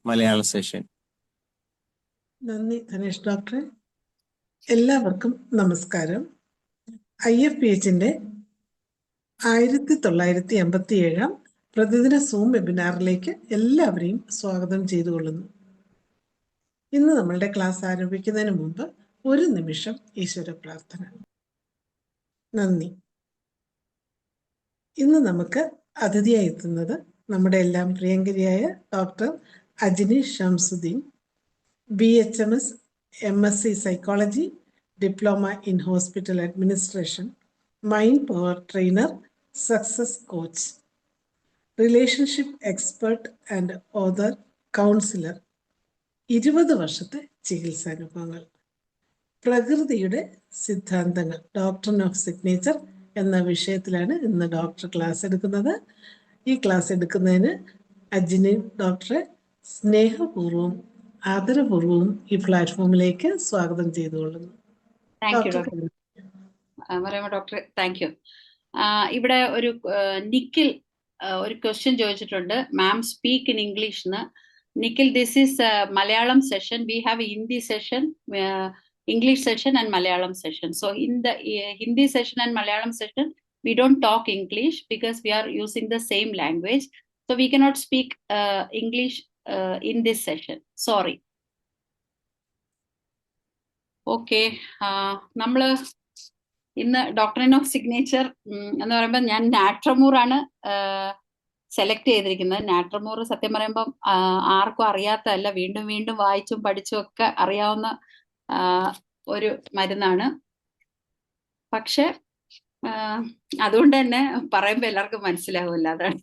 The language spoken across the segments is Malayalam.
മലയാള സെഷൻ. നന്ദി ധനേഷ് ഡോക്ടറെ. എല്ലാവർക്കും നമസ്കാരം. IFPHന്റെ 1987 പ്രതിദിന സൂം വെബിനാറിലേക്ക് എല്ലാവരെയും സ്വാഗതം ചെയ്തുകൊള്ളുന്നു. ഇന്ന് നമ്മളുടെ ക്ലാസ് ആരംഭിക്കുന്നതിന് മുമ്പ് ഒരു നിമിഷം ഈശ്വര പ്രാർത്ഥന. നന്ദി. ഇന്ന് നമുക്ക് അതിഥിയായി എത്തുന്നത് നമ്മുടെ എല്ലാം പ്രിയങ്കരിയായ doctor Ajni Shamsuddin, BHMS, MSc Psychology, Diploma in Hospital Administration, Mind Power Trainer, Success Coach, Relationship Expert and Author, Counselor. 20 വർഷത്തെ ചികിത്സാനുഭവങ്ങൾ. പ്രകൃതിയുടെ സിദ്ധാന്തങ്ങൾ, ഡോക്ട്രിൻ ഓഫ് സിഗ്നേച്ചർ എന്ന വിഷയത്തിലാണ് ഇന്ന് ഡോക്ടർ ക്ലാസ് എടുക്കുന്നത്. ഈ ക്ലാസ് എടുക്കുന്നതിന് അജ്നി ഡോക്ടറെ സ്നേഹപൂർവ്വം ആദരപൂർവ്വം ഈ പ്ലാറ്റ്ഫോമിലേക്ക് സ്വാഗതം ചെയ്തുകൊള്ളുന്നു. Doctor thank you. ഇവിടെ ഒരു നിഖിൽ ഒരു ക്വസ്റ്റ്യൻ ചോദിച്ചിട്ടുണ്ട്. മാം സ്പീക്ക് ഇൻ ഇംഗ്ലീഷ് എന്ന്. Nikhil, this is Malayalam session. We have Hindi session, English session and Malayalam session. So in the Hindi session and Malayalam session, we don't talk English because we are using the same language. So we cannot speak English in this session. Sorry. Okay. നമ്മള് ഇന്ന് ഡോക്ടറിൻ ഓഫ് സിഗ്നേച്ചർ എന്ന് പറയുമ്പോൾ ഞാൻ നാട്രമൂർ ആണ് സെലക്ട് ചെയ്തിരിക്കുന്നത്. നാട്രമൂർ സത്യം പറയുമ്പം ആർക്കും അറിയാത്തതല്ല, വീണ്ടും വീണ്ടും വായിച്ചും പഠിച്ചും ഒക്കെ അറിയാവുന്ന ഒരു മരുന്നാണ്. പക്ഷെ അതുകൊണ്ട് തന്നെ പറയുമ്പോൾ എല്ലാവർക്കും മനസ്സിലാവില്ല. അതാണ്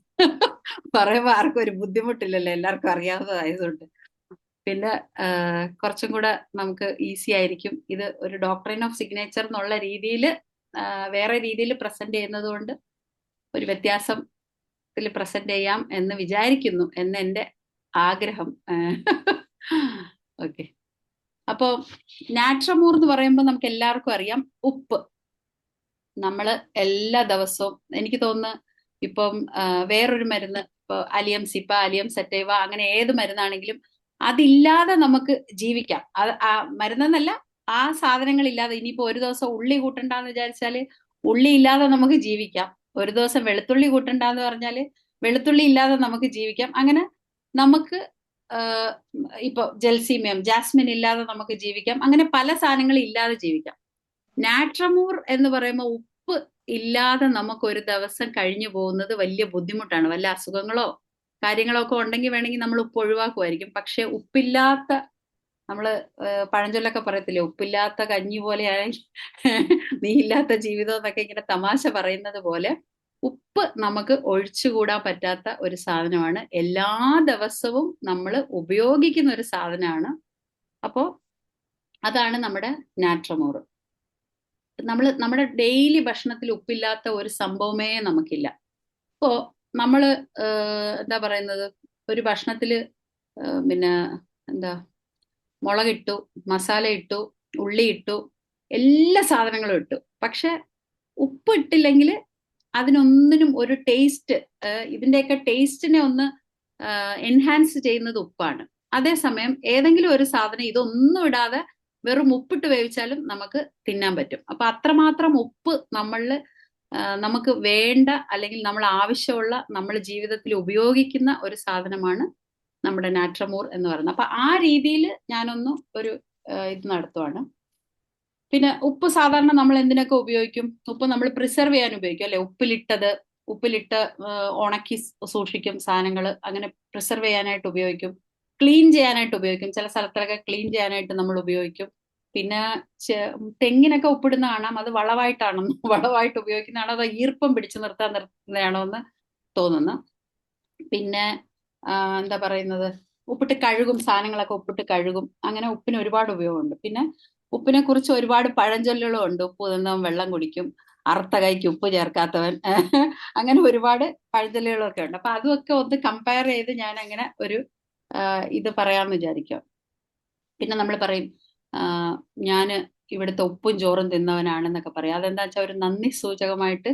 പറയുമ്പോൾ ആർക്കും ഒരു ബുദ്ധിമുട്ടില്ലല്ലോ, എല്ലാവർക്കും അറിയാവുന്നതായതുകൊണ്ട്. പിന്നെ കുറച്ചും കൂടെ നമുക്ക് ഈസി ആയിരിക്കും. ഇത് ഒരു ഡോക്ടറിൻ ഓഫ് സിഗ്നേച്ചർ എന്നുള്ള രീതിയിൽ വേറെ രീതിയിൽ പ്രസന്റ് ചെയ്യുന്നത് കൊണ്ട് ഒരു വ്യത്യാസത്തിൽ പ്രസന്റ് ചെയ്യാം എന്ന് വിചാരിക്കുന്നു, എന്ന് എൻ്റെ ആഗ്രഹം. ഓക്കെ. അപ്പോൾ നാട്രമൂർ എന്ന് പറയുമ്പോൾ നമുക്ക് എല്ലാവർക്കും അറിയാം, ഉപ്പ്. നമ്മൾ എല്ലാ ദിവസവും, എനിക്ക് തോന്നുന്നു ഇപ്പം വേറൊരു മരുന്ന്, ഇപ്പോൾ അലിയം സിപ്പ, അലിയം സെറ്റൈവ, അങ്ങനെ ഏത് മരുന്നാണെങ്കിലും അതില്ലാതെ നമുക്ക് ജീവിക്കാം. അത് ആ മരുന്നെന്നല്ല, ആ സാധനങ്ങളില്ലാതെ. ഇനിയിപ്പോൾ ഒരു ദിവസം ഉള്ളി കൂട്ടണ്ടെന്ന് വിചാരിച്ചാൽ ഉള്ളി ഇല്ലാതെ നമുക്ക് ജീവിക്കാം. ഒരു ദിവസം വെളുത്തുള്ളി കൂട്ടണ്ടെന്ന് പറഞ്ഞാൽ വെളുത്തുള്ളി ഇല്ലാതെ നമുക്ക് ജീവിക്കാം. അങ്ങനെ നമുക്ക് ഇപ്പൊ ജൽസീമിയം, ജാസ്മിൻ ഇല്ലാതെ നമുക്ക് ജീവിക്കാം. അങ്ങനെ പല സാധനങ്ങളും ഇല്ലാതെ ജീവിക്കാം. നാട്രമൂർ എന്ന് പറയുമ്പോൾ ഉപ്പ് ഇല്ലാതെ നമുക്ക് ഒരു ദിവസം കഴിഞ്ഞു പോകുന്നത് വലിയ ബുദ്ധിമുട്ടാണ്. വല്ല അസുഖങ്ങളോ കാര്യങ്ങളോ ഒക്കെ ഉണ്ടെങ്കിൽ വേണമെങ്കിൽ നമ്മൾ ഉപ്പ് ഒഴിവാക്കുമായിരിക്കും. പക്ഷെ ഉപ്പില്ലാത്ത, നമ്മള് പഴഞ്ചൊല്ലൊക്കെ പറയത്തില്ലേ, ഉപ്പില്ലാത്ത കഞ്ഞി പോലെയാണെങ്കിൽ നീ ഇല്ലാത്ത ജീവിതം എന്നൊക്കെ ഇങ്ങനെ തമാശ പറയുന്നത് പോലെ, ഉപ്പ് നമുക്ക് ഒഴിച്ചുകൂടാൻ പറ്റാത്ത ഒരു സാധനമാണ്. എല്ലാ ദിവസവും നമ്മൾ ഉപയോഗിക്കുന്ന ഒരു സാധനമാണ്. അപ്പോൾ അതാണ് നമ്മുടെ നാട്രമൂർ. നമ്മുടെ ഡെയിലി ഭക്ഷണത്തിൽ ഉപ്പില്ലാത്ത ഒരു സംഭവമേ നമുക്കില്ല. ഇപ്പോൾ നമ്മൾ എന്താ പറയുന്നത്, ഒരു ഭക്ഷണത്തിൽ പിന്നെ മുളകിട്ടു, മസാല ഇട്ടു, ഉള്ളി ഇട്ടു, എല്ലാ സാധനങ്ങളും ഇട്ടു. പക്ഷെ ഉപ്പ് ഇട്ടില്ലെങ്കിൽ അതിനൊന്നിനും ഒരു ടേസ്റ്റ്, ഇതിന്റെയൊക്കെ ടേസ്റ്റിനെ ഒന്ന് എൻഹാൻസ് ചെയ്യുന്നത് ഉപ്പാണ്. അതേസമയം ഏതെങ്കിലും ഒരു സാധനം ഇതൊന്നും ഇടാതെ വെറും ഉപ്പിട്ട് വേവിച്ചാലും നമുക്ക് തിന്നാൻ പറ്റും. അപ്പൊ അത്രമാത്രം ഉപ്പ് നമുക്ക് വേണ്ട, അല്ലെങ്കിൽ നമ്മൾ ആവശ്യമുള്ള, നമ്മൾ ജീവിതത്തിൽ ഉപയോഗിക്കുന്ന ഒരു സാധനമാണ് നമ്മുടെ നാട്രമൂർ എന്ന് പറയുന്നത്. അപ്പൊ ആ രീതിയിൽ ഞാനൊന്ന് ഒരു ഇത് നടത്തുവാണ്. പിന്നെ ഉപ്പ് സാധാരണ നമ്മൾ എന്തിനൊക്കെ ഉപയോഗിക്കും? ഉപ്പ് നമ്മൾ പ്രിസർവ് ചെയ്യാൻ ഉപയോഗിക്കും, അല്ലെ? ഉപ്പിലിട്ട് ഉണക്കി സൂക്ഷിക്കും സാധനങ്ങൾ, അങ്ങനെ പ്രിസർവ് ചെയ്യാനായിട്ട് ഉപയോഗിക്കും. ക്ലീൻ ചെയ്യാനായിട്ട് ഉപയോഗിക്കും, ചില സ്ഥലത്തൊക്കെ ക്ലീൻ ചെയ്യാനായിട്ട് നമ്മൾ ഉപയോഗിക്കും. പിന്നെ തെങ്ങിനൊക്കെ ഉപ്പിടുന്ന കാണാം, അത് വളമായിട്ട് ഉപയോഗിക്കുന്നതാണോ അതോ ഈർപ്പം പിടിച്ചു നിർത്തുന്നതാണോ എന്ന് തോന്നുന്നു. പിന്നെ എന്താ പറയുന്നത്, ഉപ്പിട്ട് കഴുകും, സാധനങ്ങളൊക്കെ ഉപ്പിട്ട് കഴുകും. അങ്ങനെ ഉപ്പിന് ഒരുപാട് ഉപയോഗമുണ്ട്. പിന്നെ ഉപ്പിനെ കുറിച്ച് ഒരുപാട് പഴഞ്ചൊല്ലുകളും ഉണ്ട്. ഉപ്പ് തിന്നവൻ വെള്ളം കുടിക്കും, അറുത്ത കൈക്ക് ഉപ്പ് ചേർക്കാത്തവൻ, അങ്ങനെ ഒരുപാട് പഴഞ്ചൊല്ലുകളൊക്കെ ഉണ്ട്. അപ്പൊ അതുമൊക്കെ ഒന്ന് കമ്പയർ ചെയ്ത് ഞാൻ അങ്ങനെ ഒരു ഇത് പറയാമെന്ന് വിചാരിക്കാം. പിന്നെ നമ്മൾ പറയും, ഞാന് ഇവിടുത്തെ ഉപ്പും ചോറും തിന്നവനാണെന്നൊക്കെ പറയും. അതെന്താ വെച്ചാൽ ഒരു നന്ദി സൂചകമായിട്ട്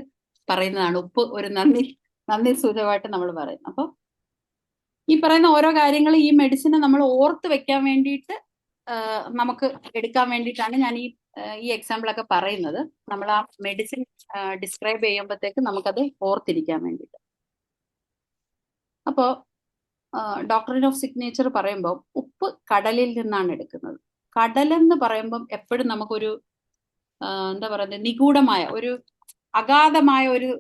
പറയുന്നതാണ്. ഉപ്പ് ഒരു നന്ദി സൂചകമായിട്ട് നമ്മൾ പറയും. അപ്പൊ ഈ പറയുന്ന ഓരോ കാര്യങ്ങൾ ഈ മെഡിസിനെ നമ്മൾ ഓർത്ത് വെക്കാൻ വേണ്ടിയിട്ട് നമുക്ക് എടുക്കാൻ വേണ്ടിയിട്ടാണ് ഞാൻ ഈ എക്സാമ്പിൾ ഒക്കെ പറയുന്നത്. നമ്മൾ ആ മെഡിസിൻ ഡിസ്ക്രൈബ് ചെയ്യുമ്പോഴത്തേക്ക് നമുക്കത് ഓർത്തിരിക്കാൻ വേണ്ടിയിട്ട്. അപ്പോൾ ഡോക്ടറിൻ ഓഫ് സിഗ്നേച്ചർ പറയുമ്പോൾ ഉപ്പ് കടലിൽ നിന്നാണ് എടുക്കുന്നത്. കടലെന്ന് പറയുമ്പം എപ്പോഴും നമുക്കൊരു എന്താ പറയുന്നത്, നിഗൂഢമായ ഒരു അഗാധമായ ഒരു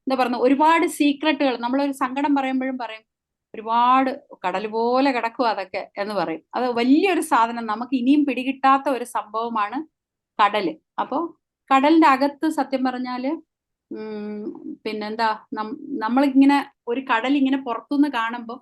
എന്താ പറയുക, ഒരുപാട് സീക്രട്ടുകൾ. നമ്മളൊരു സങ്കടം പറയുമ്പോഴും പറയും ഒരുപാട് കടൽ പോലെ കിടക്കുക അതൊക്കെ എന്ന് പറയും. അത് വലിയൊരു സാധനം, നമുക്ക് ഇനിയും പിടികിട്ടാത്ത ഒരു സംഭവമാണ് കടല്. അപ്പോൾ കടലിന്റെ അകത്ത് സത്യം പറഞ്ഞാല് പിന്നെന്താ, നമ്മളിങ്ങനെ ഒരു കടൽ ഇങ്ങനെ പുറത്തുനിന്ന് കാണുമ്പോൾ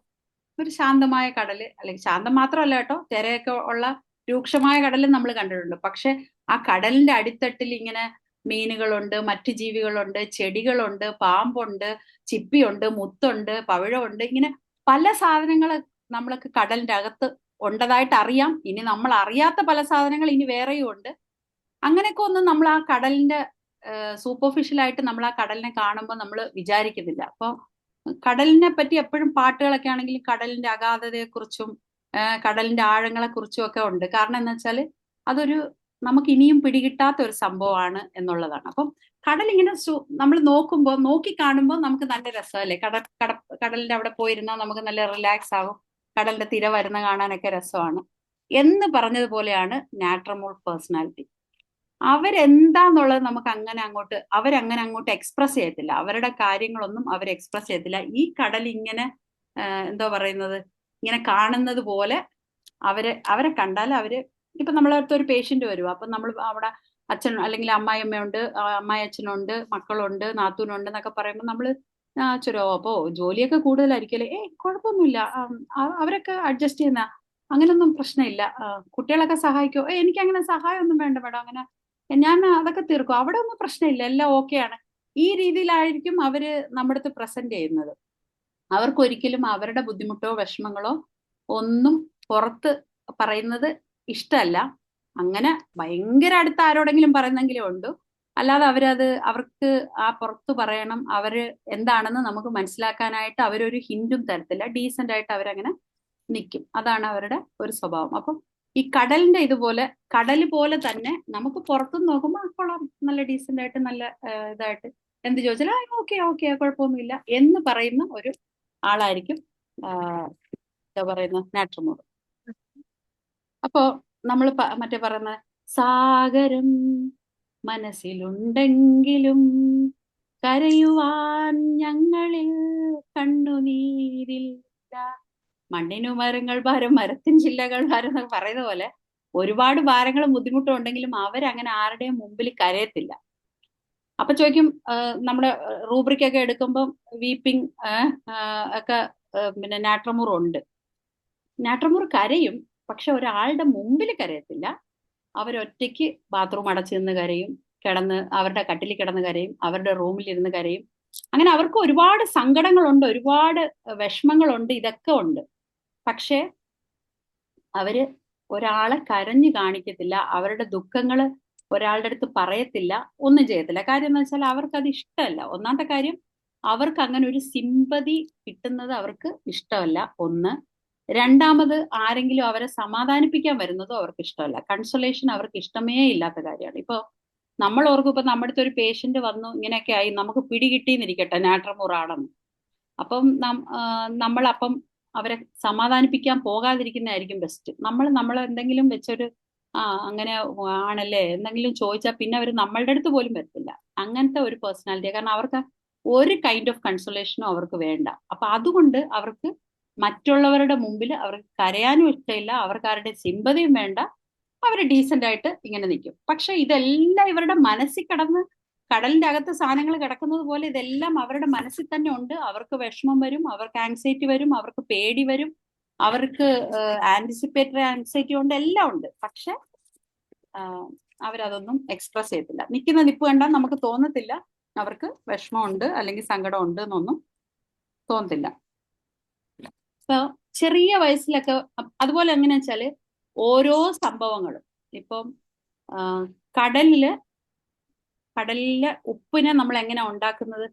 ഒരു ശാന്തമായ കടല്, അല്ലെങ്കിൽ ശാന്തം മാത്രമല്ല കേട്ടോ, തിരയൊക്കെ ഉള്ള രൂക്ഷമായ കടലും നമ്മൾ കണ്ടിട്ടുണ്ട്. പക്ഷെ ആ കടലിന്റെ അടിത്തട്ടിൽ ഇങ്ങനെ മീനുകളുണ്ട്, മറ്റു ജീവികളുണ്ട്, ചെടികളുണ്ട്, പാമ്പുണ്ട്, ചിപ്പിയുണ്ട്, മുത്തുണ്ട്, പവിഴമുണ്ട്, ഇങ്ങനെ പല സാധനങ്ങൾ നമ്മൾക്ക് കടലിന്റെ അകത്ത് ഉണ്ടതായിട്ട് അറിയാം. ഇനി നമ്മൾ അറിയാത്ത പല സാധനങ്ങൾ ഇനി വേറെയും ഉണ്ട്. അങ്ങനെയൊക്കെ ഒന്നും നമ്മൾ ആ കടലിന്റെ സൂപ്പർഫിഷ്യലായിട്ട് നമ്മൾ ആ കടലിനെ കാണുമ്പോൾ നമ്മൾ വിചാരിക്കുന്നില്ല. അപ്പോൾ കടലിനെ പറ്റി എപ്പോഴും പാട്ടുകളൊക്കെ ആണെങ്കിലും കടലിന്റെ അഗാധതയെക്കുറിച്ചും കടലിന്റെ ആഴങ്ങളെക്കുറിച്ചും ഒക്കെ ഉണ്ട്. കാരണം എന്താ വെച്ചാൽ അതൊരു നമുക്ക് ഇനിയും പിടികിട്ടാത്ത ഒരു സംഭവമാണ് എന്നുള്ളതാണ്. അപ്പം കടലിങ്ങനെ നമ്മൾ നോക്കുമ്പോൾ, നോക്കി കാണുമ്പോൾ നമുക്ക് നല്ല രസമല്ലേ. കടലിന്റെ അവിടെ പോയിരുന്നാൽ നമുക്ക് നല്ല റിലാക്സ് ആകും. കടലിന്റെ തിര വരുന്ന കാണാനൊക്കെ രസമാണ് എന്ന് പറഞ്ഞതുപോലെയാണ് നാട്രമോൾ പേഴ്സണാലിറ്റി. അവരെന്താന്നുള്ളത് നമുക്ക് അവരങ്ങനെ അങ്ങോട്ട് എക്സ്പ്രസ് ചെയ്യത്തില്ല. അവരുടെ കാര്യങ്ങളൊന്നും അവർ എക്സ്പ്രസ് ചെയ്യത്തില്ല. ഈ കടൽ ഇങ്ങനെ എന്തോ പറയുന്നത്, ഇങ്ങനെ കാണുന്നത് പോലെ അവരെ കണ്ടാൽ ഇപ്പൊ നമ്മളെ അടുത്ത് ഒരു പേഷ്യന്റ് വരും. അപ്പൊ നമ്മൾ അവിടെ അച്ഛൻ അല്ലെങ്കിൽ അമ്മായിയമ്മയുണ്ട്, അമ്മായി അച്ഛനുണ്ട്, മക്കളുണ്ട്, നാത്തൂനുണ്ട് എന്നൊക്കെ പറയുമ്പോൾ നമ്മള് ചുരോ അപ്പോ ജോലിയൊക്കെ കൂടുതലായിരിക്കും അല്ലേ, കുഴപ്പമൊന്നുമില്ല, അവരൊക്കെ അഡ്ജസ്റ്റ് ചെയ്യുന്ന, അങ്ങനൊന്നും പ്രശ്നമില്ല, കുട്ടികളൊക്കെ സഹായിക്കോ, എനിക്ക് അങ്ങനെ സഹായമൊന്നും വേണ്ട മേഡം, അങ്ങനെ ഞാൻ അതൊക്കെ തീർക്കും, അവിടെ ഒന്നും പ്രശ്നമില്ല, എല്ലാം ഓക്കെയാണ്. ഈ രീതിയിലായിരിക്കും അവര് നമ്മുടെ അടുത്ത് പ്രസന്റ് ചെയ്യുന്നത്. അവർക്കൊരിക്കലും അവരുടെ ബുദ്ധിമുട്ടോ വിഷമങ്ങളോ ഒന്നും പുറത്ത് പറയുന്നത് ഇഷ്ടമല്ല. അങ്ങനെ ഭയങ്കര അടുത്ത ആരോടെങ്കിലും പറയുന്നെങ്കിലും ഉണ്ട്. അല്ലാതെ അവർക്ക് ആ പുറത്ത് പറയണം അവര് എന്താണെന്ന് നമുക്ക് മനസ്സിലാക്കാനായിട്ട് അവരൊരു ഹിന്റും തരത്തില്ല. ഡീസന്റ് ആയിട്ട് അവരങ്ങനെ നിൽക്കും. അതാണ് അവരുടെ ഒരു സ്വഭാവം. അപ്പം ഈ കടലിന്റെ കടൽ പോലെ തന്നെ നമുക്ക് പുറത്തുനിന്ന് നോക്കുമ്പോൾ കൊള്ളാം, നല്ല ഡീസന്റ് ആയിട്ട്, നല്ല ഇതായിട്ട് എന്ത് ചോദിച്ചാലും ഓക്കെ ഓക്കെ കുഴപ്പമൊന്നുമില്ല എന്ന് പറയുന്ന ഒരു ആളായിരിക്കും എന്താ പറയുന്ന നാട്രമോൾ. അപ്പോ നമ്മൾ മറ്റേ പറയുന്ന സാഗരം മനസ്സിലുണ്ടെങ്കിലും കരയുവാൻ ഞങ്ങളിൽ കണ്ണുനീരില്ല, മണ്ണിനു മരങ്ങൾ ഭാരം, മരത്തിൻ ചില്ലകൾ ഭാരം എന്നൊക്കെ പറയുന്ന പോലെ ഒരുപാട് ഭാരങ്ങളും ബുദ്ധിമുട്ടും ഉണ്ടെങ്കിലും അവരങ്ങനെ ആരുടെയും മുമ്പിൽ കരയത്തില്ല. അപ്പൊ ചോദിക്കും, നമ്മുടെ റൂബ്രിക്കൊക്കെ എടുക്കുമ്പോൾ വീപ്പിംഗ് ഒക്കെ പിന്നെ നാട്രമൂർ ഉണ്ട്. നാട്രമൂർ കരയും, പക്ഷെ ഒരാളുടെ മുമ്പിൽ കരയത്തില്ല. അവരൊറ്റയ്ക്ക് ബാത്റൂം അടച്ചു നിന്ന് കരയും, അവരുടെ കട്ടിലിൽ കിടന്ന് കരയും, അവരുടെ റൂമിലിരുന്ന് കരയും. അങ്ങനെ അവർക്ക് ഒരുപാട് സങ്കടങ്ങളുണ്ട്, ഒരുപാട് വിഷമങ്ങളുണ്ട്, ഇതൊക്കെ ഉണ്ട്. പക്ഷേ അവര് ഒരാളെ കരഞ്ഞു കാണിക്കത്തില്ല, അവരുടെ ദുഃഖങ്ങൾ ഒരാളുടെ അടുത്ത് പറയത്തില്ല, ഒന്നും ചെയ്യത്തില്ല. കാര്യം എന്ന് വെച്ചാൽ അവർക്ക് അത് ഇഷ്ടമല്ല. ഒന്നാമത്തെ കാര്യം, അവർക്ക് അങ്ങനെ ഒരു സിമ്പതി കിട്ടുന്നത് അവർക്ക് ഇഷ്ടമല്ല, ഒന്ന്. രണ്ടാമത്, ആരെങ്കിലും അവരെ സമാധാനിപ്പിക്കാൻ വരുന്നതും അവർക്ക് ഇഷ്ടമല്ല. കൺസൊലേഷൻ അവർക്ക് ഇഷ്ടമേ ഇല്ലാത്ത കാര്യമാണ്. ഇപ്പൊ നമ്മൾ ഓർക്കും, ഇപ്പൊ നമ്മുടെ അടുത്ത് ഒരു പേഷ്യന്റ് വന്നു ഇങ്ങനെയൊക്കെ ആയി, നമുക്ക് പിടികിട്ടിന്നിരിക്കട്ടെ നാട്രമൂർ ആണെന്ന്, അപ്പം നമ്മളപ്പം അവരെ സമാധാനിപ്പിക്കാൻ പോകാതിരിക്കുന്നതായിരിക്കും ബെസ്റ്റ്. നമ്മൾ എന്തെങ്കിലും വെച്ചൊരു അങ്ങനെ ആണല്ലേ എന്തെങ്കിലും ചോദിച്ചാൽ പിന്നെ അവർ നമ്മളുടെ അടുത്ത് പോലും വരത്തില്ല. അങ്ങനത്തെ ഒരു പേഴ്സണാലിറ്റി. കാരണം അവർക്ക് ഒരു കൈൻഡ് ഓഫ് കൺസൊലേഷനും അവർക്ക് വേണ്ട. അപ്പൊ അതുകൊണ്ട് അവർക്ക് മറ്റുള്ളവരുടെ മുമ്പിൽ അവർക്ക് കരയാനും ഇഷ്ടമില്ല, അവർക്ക് ആരുടെ സിമ്പതിയും വേണ്ട, അവർ ഡീസന്റ് ആയിട്ട് ഇങ്ങനെ നിൽക്കും. പക്ഷെ ഇതെല്ലാം ഇവരുടെ മനസ്സിൽ കിടന്ന്, കടലിന്റെ അകത്ത് സാധനങ്ങൾ കിടക്കുന്നത് പോലെ ഇതെല്ലാം അവരുടെ മനസ്സിൽ തന്നെ ഉണ്ട്. അവർക്ക് വിഷമം വരും, അവർക്ക് ആങ്സൈറ്റി വരും, അവർക്ക് പേടി വരും, അവർക്ക് ആന്റിസിപ്പേറ്ററി ആങ്സൈറ്റി ഉണ്ട്, എല്ലാം ഉണ്ട്. പക്ഷെ അവരതൊന്നും എക്സ്പ്രസ് ചെയ്യത്തില്ല. നിൽക്കുന്ന നിപ്പ് കണ്ടാൽ നമുക്ക് തോന്നത്തില്ല അവർക്ക് വിഷമമുണ്ട് അല്ലെങ്കിൽ സങ്കടമുണ്ട് എന്നൊന്നും തോന്നത്തില്ല. ഇപ്പൊ ചെറിയ വയസ്സിലൊക്കെ അതുപോലെ എങ്ങനെയാ വെച്ചാല് ഓരോ സംഭവങ്ങളും, ഇപ്പം കടലിലെ ഉപ്പിനെ നമ്മൾ എങ്ങനെ ഉണ്ടാക്കുന്നത്,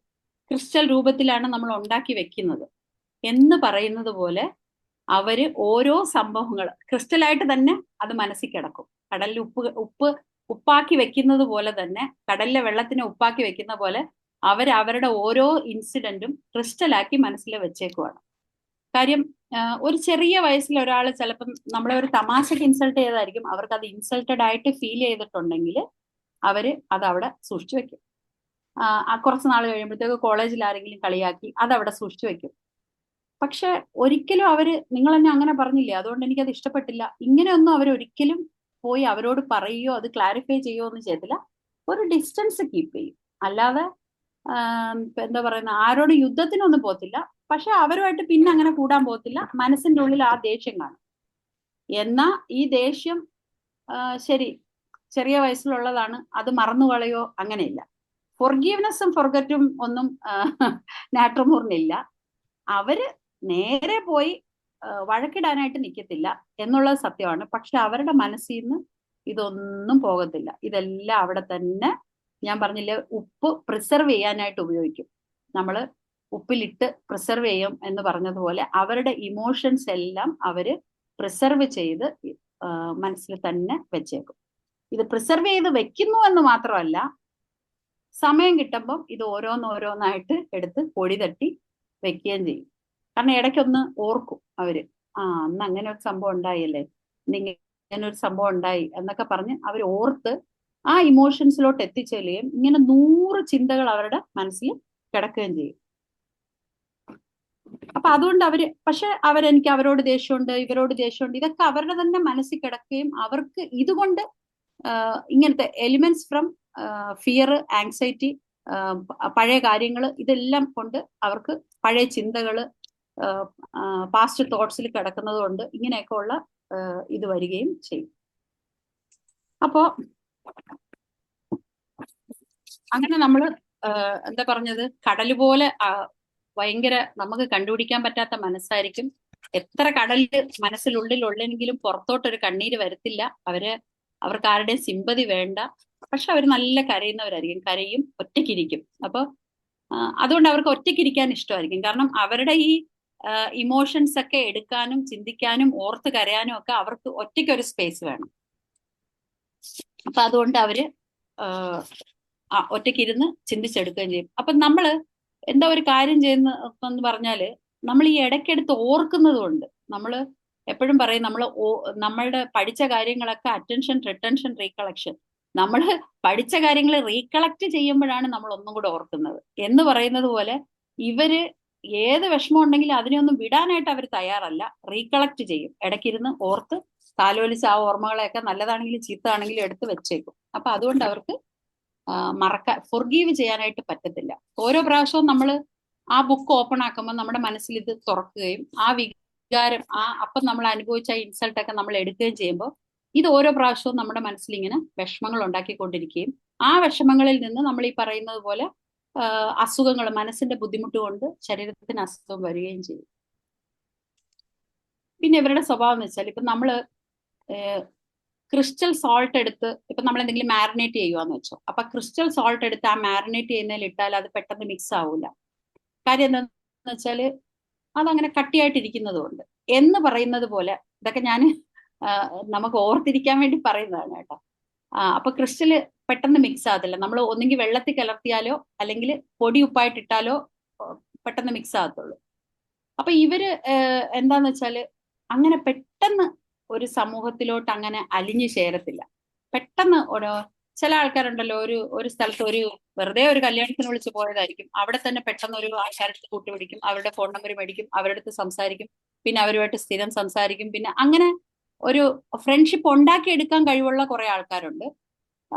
ക്രിസ്റ്റൽ രൂപത്തിലാണ് നമ്മൾ ഉണ്ടാക്കി വെക്കുന്നത്. എന്ന് പറയുന്നത് പോലെ അവര് ഓരോ സംഭവങ്ങൾ ക്രിസ്റ്റലായിട്ട് തന്നെ അത് മനസ്സിൽ കിടക്കും. കടലിൽ ഉപ്പാക്കി വെക്കുന്നത് പോലെ തന്നെ, കടലിലെ വെള്ളത്തിനെ ഉപ്പാക്കി വെക്കുന്ന പോലെ അവരുടെ ഓരോ ഇൻസിഡന്റും ക്രിസ്റ്റലാക്കി മനസ്സിൽ വെച്ചേക്കുവാണ്. കാര്യം ഒരു ചെറിയ വയസ്സിൽ ഒരാൾ ചിലപ്പം നമ്മളെ ഒരു തമാശക്ക് ഇൻസൾട്ട് ചെയ്തായിരിക്കും, അവർക്ക് അത് ഇൻസൾട്ടഡ് ആയിട്ട് ഫീൽ ചെയ്തിട്ടുണ്ടെങ്കിൽ അവര് അത് അവിടെ സൂക്ഷിച്ചു വെക്കും. കുറച്ച് നാൾ കഴിയുമ്പോഴത്തേക്ക് കോളേജിൽ ആരെങ്കിലും കളിയാക്കി അതവിടെ സൂക്ഷിച്ചു വെക്കും. പക്ഷെ ഒരിക്കലും നിങ്ങൾ തന്നെ അങ്ങനെ പറഞ്ഞില്ലേ, അതുകൊണ്ട് എനിക്കത് ഇഷ്ടപ്പെട്ടില്ല, ഇങ്ങനെയൊന്നും അവരൊരിക്കലും പോയി അവരോട് പറയുകയോ അത് ക്ലാരിഫൈ ചെയ്യുകയോ ഒന്നും ചെയ്യത്തില്ല. ഒരു ഡിസ്റ്റൻസ് കീപ്പ് ചെയ്യും. അല്ലാതെ എന്താ പറയുന്ന, ആരോടും യുദ്ധത്തിനൊന്നും പോകത്തില്ല. പക്ഷെ അവരുമായിട്ട് പിന്നെ അങ്ങനെ കൂടാൻ പോകത്തില്ല. മനസ്സിന്റെ ഉള്ളിൽ ആ ദേഷ്യം കാണും. എന്നാ ഈ ദേഷ്യം ശരി ചെറിയ വയസ്സിലുള്ളതാണ്, അത് മറന്നു കളയോ, അങ്ങനെയില്ല. ഫൊർഗീവ്നെസ്സും ഫൊർഗറ്റും ഒന്നും നാട്രമൂറിനില്ല. അവര് നേരെ പോയി വഴക്കിടാനായിട്ട് നിൽക്കത്തില്ല എന്നുള്ളത് സത്യമാണ്. പക്ഷെ അവരുടെ മനസ്സിൽ നിന്ന് ഇതൊന്നും പോകത്തില്ല. ഇതെല്ലാം അവിടെ തന്നെ, ഞാൻ പറഞ്ഞില്ലേ, ഉപ്പ് പ്രിസർവ് ചെയ്യാനായിട്ട് ഉപയോഗിക്കും. നമ്മൾ ഉപ്പിലിട്ട് പ്രിസർവ് ചെയ്യും എന്ന് പറഞ്ഞതുപോലെ അവരുടെ ഇമോഷൻസ് എല്ലാം അവര് പ്രിസർവ് ചെയ്ത് മനസ്സിൽ തന്നെ വെച്ചേക്കും. ഇത് പ്രിസർവ് ചെയ്ത് വെക്കുന്നു എന്ന് മാത്രമല്ല, സമയം കിട്ടുമ്പം ഇത് ഓരോന്നോരോന്നായിട്ട് എടുത്ത് പൊടി തട്ടി വെക്കുകയും ചെയ്യും. കാരണം ഇടയ്ക്കൊന്ന് ഓർക്കും അവര്, അന്ന് അങ്ങനെ ഒരു സംഭവം ഉണ്ടായില്ലേ, ഇങ്ങനെ ഒരു സംഭവം ഉണ്ടായി എന്നൊക്കെ പറഞ്ഞ് അവർ ഓർത്ത് ആ ഇമോഷൻസിലോട്ട് എത്തിച്ചെല്ലുകയും ഇങ്ങനെ 100 ചിന്തകൾ അവരുടെ മനസ്സിൽ കിടക്കുകയും ചെയ്യും. അപ്പൊ അതുകൊണ്ട് പക്ഷെ എനിക്ക് അവരോട് ദേഷ്യമുണ്ട്, ഇവരോട് ദേഷ്യമുണ്ട്, ഇതൊക്കെ അവരുടെ തന്നെ മനസ്സിൽ കിടക്കുകയും അവർക്ക് ഇതുകൊണ്ട് ഇങ്ങനത്തെ എലിമെന്റ്സ് ഫ്രം ഫിയർ, ആങ്സൈറ്റി, പഴയ കാര്യങ്ങൾ, ഇതെല്ലാം കൊണ്ട് അവർക്ക് പഴയ ചിന്തകൾ, പാസ്റ്റ് തോട്ട്സിൽ കിടക്കുന്നത് കൊണ്ട് ഇങ്ങനെയൊക്കെ ഉള്ള ഇത് വരികയും ചെയ്യും. അപ്പോ അങ്ങനെ നമ്മൾ എന്താ പറഞ്ഞത്, കടല് പോലെ ഭയങ്കര നമുക്ക് കണ്ടുപിടിക്കാൻ പറ്റാത്ത മനസ്സായിരിക്കും. എത്ര കടലില് മനസ്സിലുള്ളിലുള്ളെങ്കിലും പുറത്തോട്ടൊരു കണ്ണീര് വരത്തില്ല. അവർക്ക് ആരുടെയും സിമ്പതി വേണ്ട. പക്ഷെ അവർ നല്ല കരയുന്നവരായിരിക്കും, കരയും, ഒറ്റയ്ക്കിരിക്കും. അപ്പൊ അതുകൊണ്ട് അവർക്ക് ഒറ്റയ്ക്കിരിക്കാൻ ഇഷ്ടമായിരിക്കും. കാരണം അവരുടെ ഈ ഇമോഷൻസ് ഒക്കെ എടുക്കാനും ചിന്തിക്കാനും ഓർത്ത് കരയാനും ഒക്കെ അവർക്ക് ഒറ്റയ്ക്കൊരു സ്പേസ് വേണം. അപ്പൊ അതുകൊണ്ട് അവര് ഒറ്റയ്ക്കിരുന്ന് ചിന്തിച്ചെടുക്കുകയും ചെയ്യും. അപ്പൊ നമ്മള് എന്താ ഒരു കാര്യം ചെയ്യുന്ന പറഞ്ഞാല്, നമ്മൾ ഈ ഇടയ്ക്കെടുത്ത് ഓർക്കുന്നത് കൊണ്ട്, നമ്മള് എപ്പോഴും പറയും നമ്മളുടെ പഠിച്ച കാര്യങ്ങളൊക്കെ അറ്റൻഷൻ, റിട്ടൻഷൻ, റീകളക്ഷൻ. നമ്മൾ പഠിച്ച കാര്യങ്ങൾ റീകളക്ട് ചെയ്യുമ്പോഴാണ് നമ്മൾ ഒന്നും കൂടെ ഓർക്കുന്നത് എന്ന് പറയുന്നത് പോലെ, ഇവര് ഏത് വിഷമം ഉണ്ടെങ്കിലും അതിനെയൊന്നും വിടാനായിട്ട് അവർ തയ്യാറല്ല, റീകളക്ട് ചെയ്യും. ഇടയ്ക്കിരുന്ന് ഓർത്ത് താലോലിച്ച് ആ ഓർമ്മകളെയൊക്കെ നല്ലതാണെങ്കിലും ചീത്തതാണെങ്കിലും എടുത്ത് വെച്ചേക്കും. അപ്പൊ അതുകൊണ്ട് അവർക്ക് ഫൊർഗീവ് ചെയ്യാനായിട്ട് പറ്റത്തില്ല. ഓരോ പ്രാവശ്യവും നമ്മൾ ആ ബുക്ക് ഓപ്പൺ ആക്കുമ്പോൾ നമ്മുടെ മനസ്സിൽ ഇത് തുറക്കുകയും ആ വികാരം അപ്പം നമ്മൾ അനുഭവിച്ച ഇൻസൾട്ട് ഒക്കെ നമ്മൾ എടുക്കുകയും ചെയ്യുമ്പോൾ ഇത് ഓരോ പ്രാവശ്യവും നമ്മുടെ മനസ്സിൽ ഇങ്ങനെ വിഷമങ്ങൾ ഉണ്ടാക്കിക്കൊണ്ടിരിക്കുകയും ആ വിഷമങ്ങളിൽ നിന്ന് നമ്മൾ ഈ പറയുന്നത് പോലെ അസുഖങ്ങൾ, മനസ്സിന്റെ ബുദ്ധിമുട്ട് കൊണ്ട് ശരീരത്തിന് അസുഖം വരികയും ചെയ്യും. പിന്നെ ഇവരുടെ സ്വഭാവം എന്ന് വെച്ചാൽ, ഇപ്പൊ നമ്മള് ക്രിസ്റ്റൽ സോൾട്ട് എടുത്ത് ഇപ്പൊ നമ്മൾ എന്തെങ്കിലും മാരിനേറ്റ് ചെയ്യുവാന്ന് വെച്ചോ, അപ്പൊ ക്രിസ്റ്റൽ സോൾട്ട് എടുത്ത് ആ മാരിനേറ്റ് ചെയ്യുന്നതിൽ ഇട്ടാൽ അത് പെട്ടെന്ന് മിക്സ് ആവൂല. കാര്യം എന്താന്ന് വെച്ചാല് അതങ്ങനെ കട്ടിയായിട്ടിരിക്കുന്നത് കൊണ്ട് എന്ന് പറയുന്നത് പോലെ, ഇതൊക്കെ ഞാൻ നമുക്ക് ഓർത്തിരിക്കാൻ വേണ്ടി പറയുന്നതാണ് കേട്ടോ. അപ്പൊ ക്രിസ്റ്റല് പെട്ടെന്ന് മിക്സ് ആകത്തില്ല. നമ്മൾ ഒന്നെങ്കിൽ വെള്ളത്തിൽ കലർത്തിയാലോ അല്ലെങ്കിൽ പൊടി ഉപ്പായിട്ടിട്ടാലോ പെട്ടെന്ന് മിക്സ് ആകത്തുള്ളൂ. അപ്പൊ ഇവര് എന്താന്ന് വെച്ചാല് അങ്ങനെ പെട്ടെന്ന് ഒരു സമൂഹത്തിലോട്ട് അങ്ങനെ അലിഞ്ഞു ചേരത്തില്ല. പെട്ടെന്ന് ചില ആൾക്കാരുണ്ടല്ലോ, ഒരു സ്ഥലത്ത് വെറുതെ ഒരു കല്യാണത്തിന് വിളിച്ച് പോയതായിരിക്കും, അവിടെ തന്നെ പെട്ടെന്ന് ഒരു ആൾക്കാരടുത്ത് കൂട്ടുപിടിക്കും, അവരുടെ ഫോൺ നമ്പർ മേടിക്കും, അവരുടെ അടുത്ത് സംസാരിക്കും, പിന്നെ അവരുമായിട്ട് സ്ഥിരം സംസാരിക്കും, പിന്നെ അങ്ങനെ ഒരു ഫ്രണ്ട്ഷിപ്പ് ഉണ്ടാക്കിയെടുക്കാൻ കഴിവുള്ള കുറെ ആൾക്കാരുണ്ട്.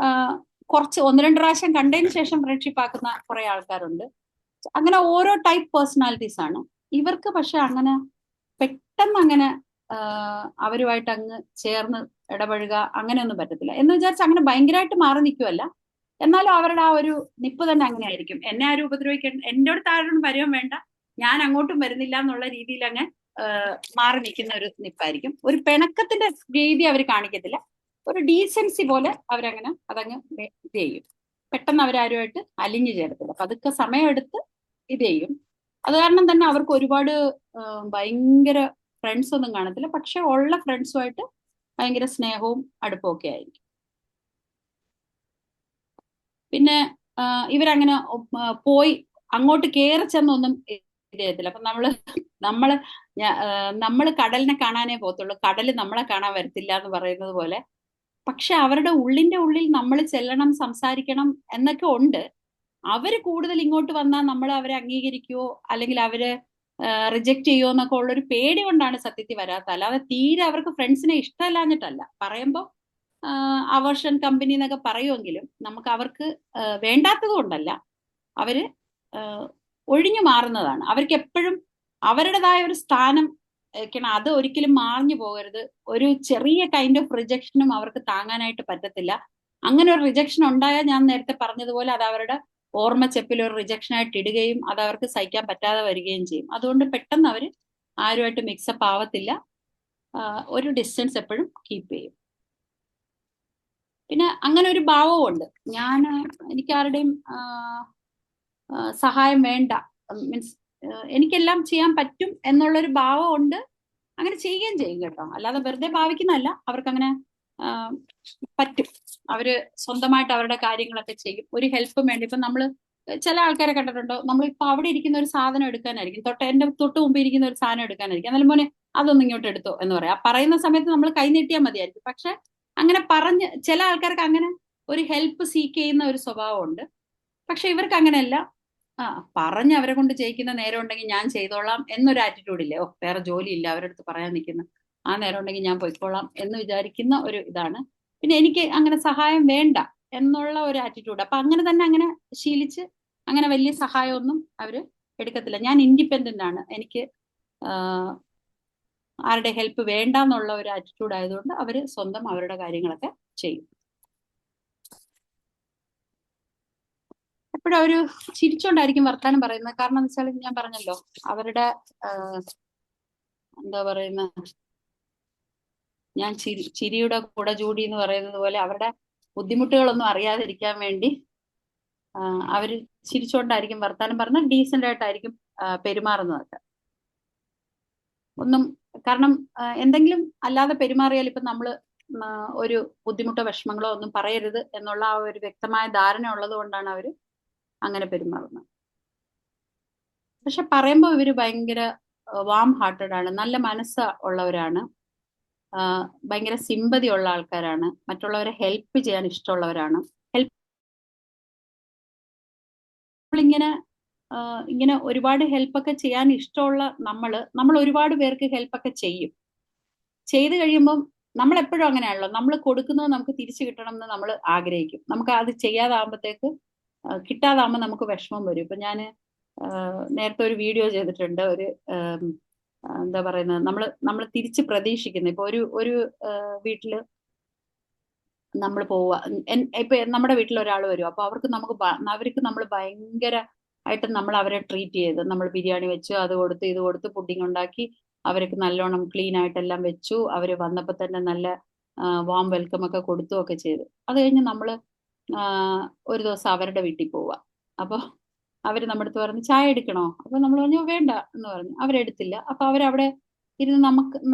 കുറച്ച് 1-2 പ്രാവശ്യം കണ്ടതിന് ശേഷം ഫ്രണ്ട്ഷിപ്പ് ആക്കുന്ന കുറെ ആൾക്കാരുണ്ട്. അങ്ങനെ ഓരോ ടൈപ്പ് പേഴ്സണാലിറ്റീസ് ആണ് ഇവർക്ക്. പക്ഷെ അങ്ങനെ പെട്ടെന്ന് അങ്ങനെ അവരുമായിട്ട് അങ്ങ് ചേർന്ന് ഇടപഴകുക അങ്ങനെയൊന്നും പറ്റത്തില്ല. എന്ന് വിചാരിച്ച് അങ്ങനെ ഭയങ്കരമായിട്ട് മാറി നിൽക്കുമല്ല, എന്നാലും അവരുടെ ആ ഒരു നിപ്പ് തന്നെ അങ്ങനെ ആയിരിക്കും. എന്നെ ആരും ഉപദ്രവിക്കണം, എൻ്റെ അടുത്ത് ആരും വരികയും വേണ്ട, ഞാൻ അങ്ങോട്ടും വരുന്നില്ല എന്നുള്ള രീതിയിൽ അങ്ങ് മാറി നിൽക്കുന്ന ഒരു നിപ്പായിരിക്കും. ഒരു പിണക്കത്തിന്റെ രീതി അവർ കാണിക്കത്തില്ല, ഒരു ഡീസൻസി പോലെ അവരങ്ങനെ അതങ്ങ് ഇത് ചെയ്യും. പെട്ടെന്ന് അവരാരുമായിട്ട് അലിഞ്ഞു ചേരത്തില്ല. പതുക്കെ സമയമെടുത്ത് ഇത് ചെയ്യും. അത് കാരണം തന്നെ അവർക്ക് ഒരുപാട് ഭയങ്കര ഫ്രണ്ട്സ് ഒന്നും കാണത്തില്ല. പക്ഷെ ഉള്ള ഫ്രണ്ട്സുമായിട്ട് ഭയങ്കര സ്നേഹവും അടുപ്പവും ഒക്കെ ആയിരിക്കും. പിന്നെ ഇവരങ്ങനെ പോയി അങ്ങോട്ട് കയറി ചെന്നൊന്നും ഇത് ചെയ്യത്തില്ല. അപ്പൊ നമ്മള് നമ്മള് കടലിനെ കാണാനേ പോകത്തുള്ളൂ, കടല് നമ്മളെ കാണാൻ വരത്തില്ല എന്ന് പറയുന്നത് പോലെ. പക്ഷെ അവരുടെ ഉള്ളിന്റെ ഉള്ളിൽ നമ്മൾ ചെല്ലണം, സംസാരിക്കണം എന്നൊക്കെ ഉണ്ട്. അവര് കൂടുതൽ ഇങ്ങോട്ട് വന്നാൽ നമ്മൾ അവരെ അംഗീകരിക്കുവോ അല്ലെങ്കിൽ അവര് റിജക്ട് ചെയ്യുമോ എന്നൊക്കെ ഉള്ളൊരു പേടി കൊണ്ടാണ് സത്യത്തിൽ വരാത്ത. അല്ലാതെ തീരെ അവർക്ക് ഫ്രണ്ട്സിനെ ഇഷ്ടമല്ലാഞ്ഞിട്ടല്ല. പറയുമ്പോൾ അവേർഷൻ കമ്പനി എന്നൊക്കെ പറയുമെങ്കിലും നമുക്ക് അവർക്ക് വേണ്ടാത്തത് കൊണ്ടല്ല, അവര് ഒഴിഞ്ഞു മാറുന്നതാണ്. അവർക്ക് എപ്പോഴും അവരുടേതായ ഒരു സ്ഥാനം വെക്കണം, അത് ഒരിക്കലും മാഞ്ഞു പോകരുത്. ഒരു ചെറിയ കൈൻഡ് ഓഫ് റിജക്ഷനും അവർക്ക് താങ്ങാനായിട്ട് പറ്റത്തില്ല. അങ്ങനെ ഒരു റിജക്ഷൻ ഉണ്ടായാൽ ഞാൻ നേരത്തെ പറഞ്ഞതുപോലെ അത് അവരുടെ ഓർമ്മച്ചെപ്പിൽ ഒരു റിജക്ഷൻ ആയിട്ട് ഇടുകയും അത് അവർക്ക് സഹിക്കാൻ പറ്റാതെ വരികയും ചെയ്യും. അതുകൊണ്ട് പെട്ടെന്ന് അവർ ആരുമായിട്ട് മിക്സപ്പ് ആവത്തില്ല, ഒരു ഡിസ്റ്റൻസ് എപ്പോഴും കീപ്പ് ചെയ്യും. പിന്നെ അങ്ങനെ ഒരു ഭാവവും ഉണ്ട്. എനിക്ക് ആരുടെയും സഹായം വേണ്ട, മീൻസ് എനിക്കെല്ലാം ചെയ്യാൻ പറ്റും എന്നുള്ളൊരു ഭാവം ഉണ്ട്. അങ്ങനെ ചെയ്യുകയും ചെയ്യും കേട്ടോ, അല്ലാതെ വെറുതെ ഭാവിക്കുന്നതല്ല. അവർക്ക് അങ്ങനെ പറ്റും. അവര് സ്വന്തമായിട്ട് അവരുടെ കാര്യങ്ങളൊക്കെ ചെയ്യും. ഒരു ഹെൽപ്പും വേണ്ടി ഇപ്പൊ നമ്മള് ചില ആൾക്കാരെ കണ്ടിട്ടുണ്ടോ, നമ്മളിപ്പോ അവിടെ ഇരിക്കുന്ന ഒരു സാധനം എടുക്കാനായിരിക്കും, എന്റെ തൊട്ട് മുമ്പ് ഇരിക്കുന്ന ഒരു സാധനം എടുക്കാനായിരിക്കും, എന്നാലും മോനെ അതൊന്നും ഇങ്ങോട്ട് എടുത്തോ എന്ന് പറയാം. ആ പറയുന്ന സമയത്ത് നമ്മൾ കൈ നീട്ടിയാൽ മതിയായിരിക്കും. പക്ഷെ അങ്ങനെ ചില ആൾക്കാർക്ക് അങ്ങനെ ഒരു ഹെൽപ്പ് സീക്ക് ചെയ്യുന്ന ഒരു സ്വഭാവമുണ്ട്. പക്ഷെ ഇവർക്ക് അങ്ങനെയല്ല. പറഞ്ഞ് അവരെ കൊണ്ട് ചെയ്യിക്കുന്ന നേരം ഉണ്ടെങ്കിൽ ഞാൻ ചെയ്തോളാം എന്നൊരു ആറ്റിറ്റ്യൂഡ് ഇല്ലേ, വേറെ ജോലി ഇല്ല അവരുടെ അടുത്ത് പറയാൻ നിൽക്കുന്ന, ആ നേരം ഉണ്ടെങ്കിൽ ഞാൻ പോയിക്കോളാം എന്ന് വിചാരിക്കുന്ന ഒരു ഇതാണ്. പിന്നെ എനിക്ക് അങ്ങനെ സഹായം വേണ്ട എന്നുള്ള ഒരു ആറ്റിറ്റ്യൂഡ്. അപ്പൊ അങ്ങനെ തന്നെ അങ്ങനെ ശീലിച്ച് അങ്ങനെ വലിയ സഹായമൊന്നും അവര് എടുക്കത്തില്ല. ഞാൻ ഇൻഡിപെൻഡന്റ് ആണ്, എനിക്ക് ആരുടെ ഹെൽപ്പ് വേണ്ട എന്നുള്ള ഒരു ആറ്റിറ്റ്യൂഡ് ആയതുകൊണ്ട് അവര് സ്വന്തം അവരുടെ കാര്യങ്ങളൊക്കെ ചെയ്യും. എപ്പോഴും അവര് ചിരിച്ചോണ്ടായിരിക്കും വർത്താനം പറയുന്നത്. കാരണം എന്ന് വെച്ചാൽ ഞാൻ പറഞ്ഞല്ലോ, അവരുടെ എന്താ പറയുന്ന, ഞാൻ ചിരിയുടെ കൂടെ ചൂടി എന്ന് പറയുന്നത് പോലെ അവരുടെ ബുദ്ധിമുട്ടുകളൊന്നും അറിയാതിരിക്കാൻ വേണ്ടി അവര് ചിരിച്ചോണ്ടായിരിക്കും വർത്താനം പറഞ്ഞാൽ ഡീസന്റ് ആയിട്ടായിരിക്കും പെരുമാറുന്നതൊക്കെ. ഒന്നും കാരണം എന്തെങ്കിലും അല്ലാതെ പെരുമാറിയാൽ ഇപ്പൊ നമ്മള് ഒരു ബുദ്ധിമുട്ടോ വിഷമങ്ങളോ ഒന്നും പറയരുത് എന്നുള്ള ആ ഒരു വ്യക്തമായ ധാരണ ഉള്ളത് കൊണ്ടാണ് അവര് അങ്ങനെ പെരുമാറുന്നത്. പക്ഷെ പറയുമ്പോൾ ഇവര് ഭയങ്കര വാം ഹാർട്ടഡ് ആണ്, നല്ല മനസ്സ് ഉള്ളവരാണ്, ഭയങ്കര സിമ്പതി ഉള്ള ആൾക്കാരാണ്, മറ്റുള്ളവരെ ഹെൽപ്പ് ചെയ്യാൻ ഇഷ്ടമുള്ളവരാണ്. ഇങ്ങനെ ഒരുപാട് ഹെൽപ്പൊക്കെ ചെയ്യാൻ ഇഷ്ടമുള്ള നമ്മൾ ഒരുപാട് പേർക്ക് ഹെൽപ്പൊക്കെ ചെയ്യും. ചെയ്ത് കഴിയുമ്പം നമ്മൾ എപ്പോഴും അങ്ങനെയാണല്ലോ, നമ്മൾ കൊടുക്കുന്നത് നമുക്ക് തിരിച്ചു കിട്ടണം എന്ന് നമ്മൾ ആഗ്രഹിക്കും. നമുക്ക് അത് ചെയ്യാതാകുമ്പോഴത്തേക്ക് കിട്ടാതാകുമ്പോൾ നമുക്ക് വിഷമം വരും. ഇപ്പൊ ഞാൻ നേരത്തെ ഒരു വീഡിയോ ചെയ്തിട്ടുണ്ട്. ഒരു എന്താ പറയുന്നത്, നമ്മൾ തിരിച്ച് പ്രതീക്ഷിക്കുന്നു. ഇപ്പൊ ഒരു വീട്ടില് നമ്മൾ പോവുക, ഇപ്പൊ നമ്മുടെ വീട്ടിൽ ഒരാൾ വരും, അപ്പൊ അവർക്ക് നമ്മൾ ഭയങ്കര ആയിട്ട് നമ്മൾ അവരെ ട്രീറ്റ് ചെയ്ത്, നമ്മൾ ബിരിയാണി വെച്ച് അത് കൊടുത്ത് ഇത് കൊടുത്ത് പുഡിംഗ് ഉണ്ടാക്കി അവർക്ക് നല്ലോണം ക്ലീൻ ആയിട്ടെല്ലാം വെച്ചു. അവര് വന്നപ്പോ തന്നെ നല്ല വാം വെൽക്കം ഒക്കെ കൊടുത്തു ഒക്കെ ചെയ്തു. അത് കഴിഞ്ഞ് നമ്മള് ഒരു ദിവസം അവരുടെ വീട്ടിൽ പോവുക. അപ്പൊ അവര് നമ്മുടെ അടുത്ത് പറഞ്ഞു ചായ എടുക്കണോ, അപ്പൊ നമ്മൾ പറഞ്ഞു വേണ്ട എന്ന് പറഞ്ഞു. അവരെടുത്തില്ല. അപ്പൊ അവരവിടെ ഇരുന്ന്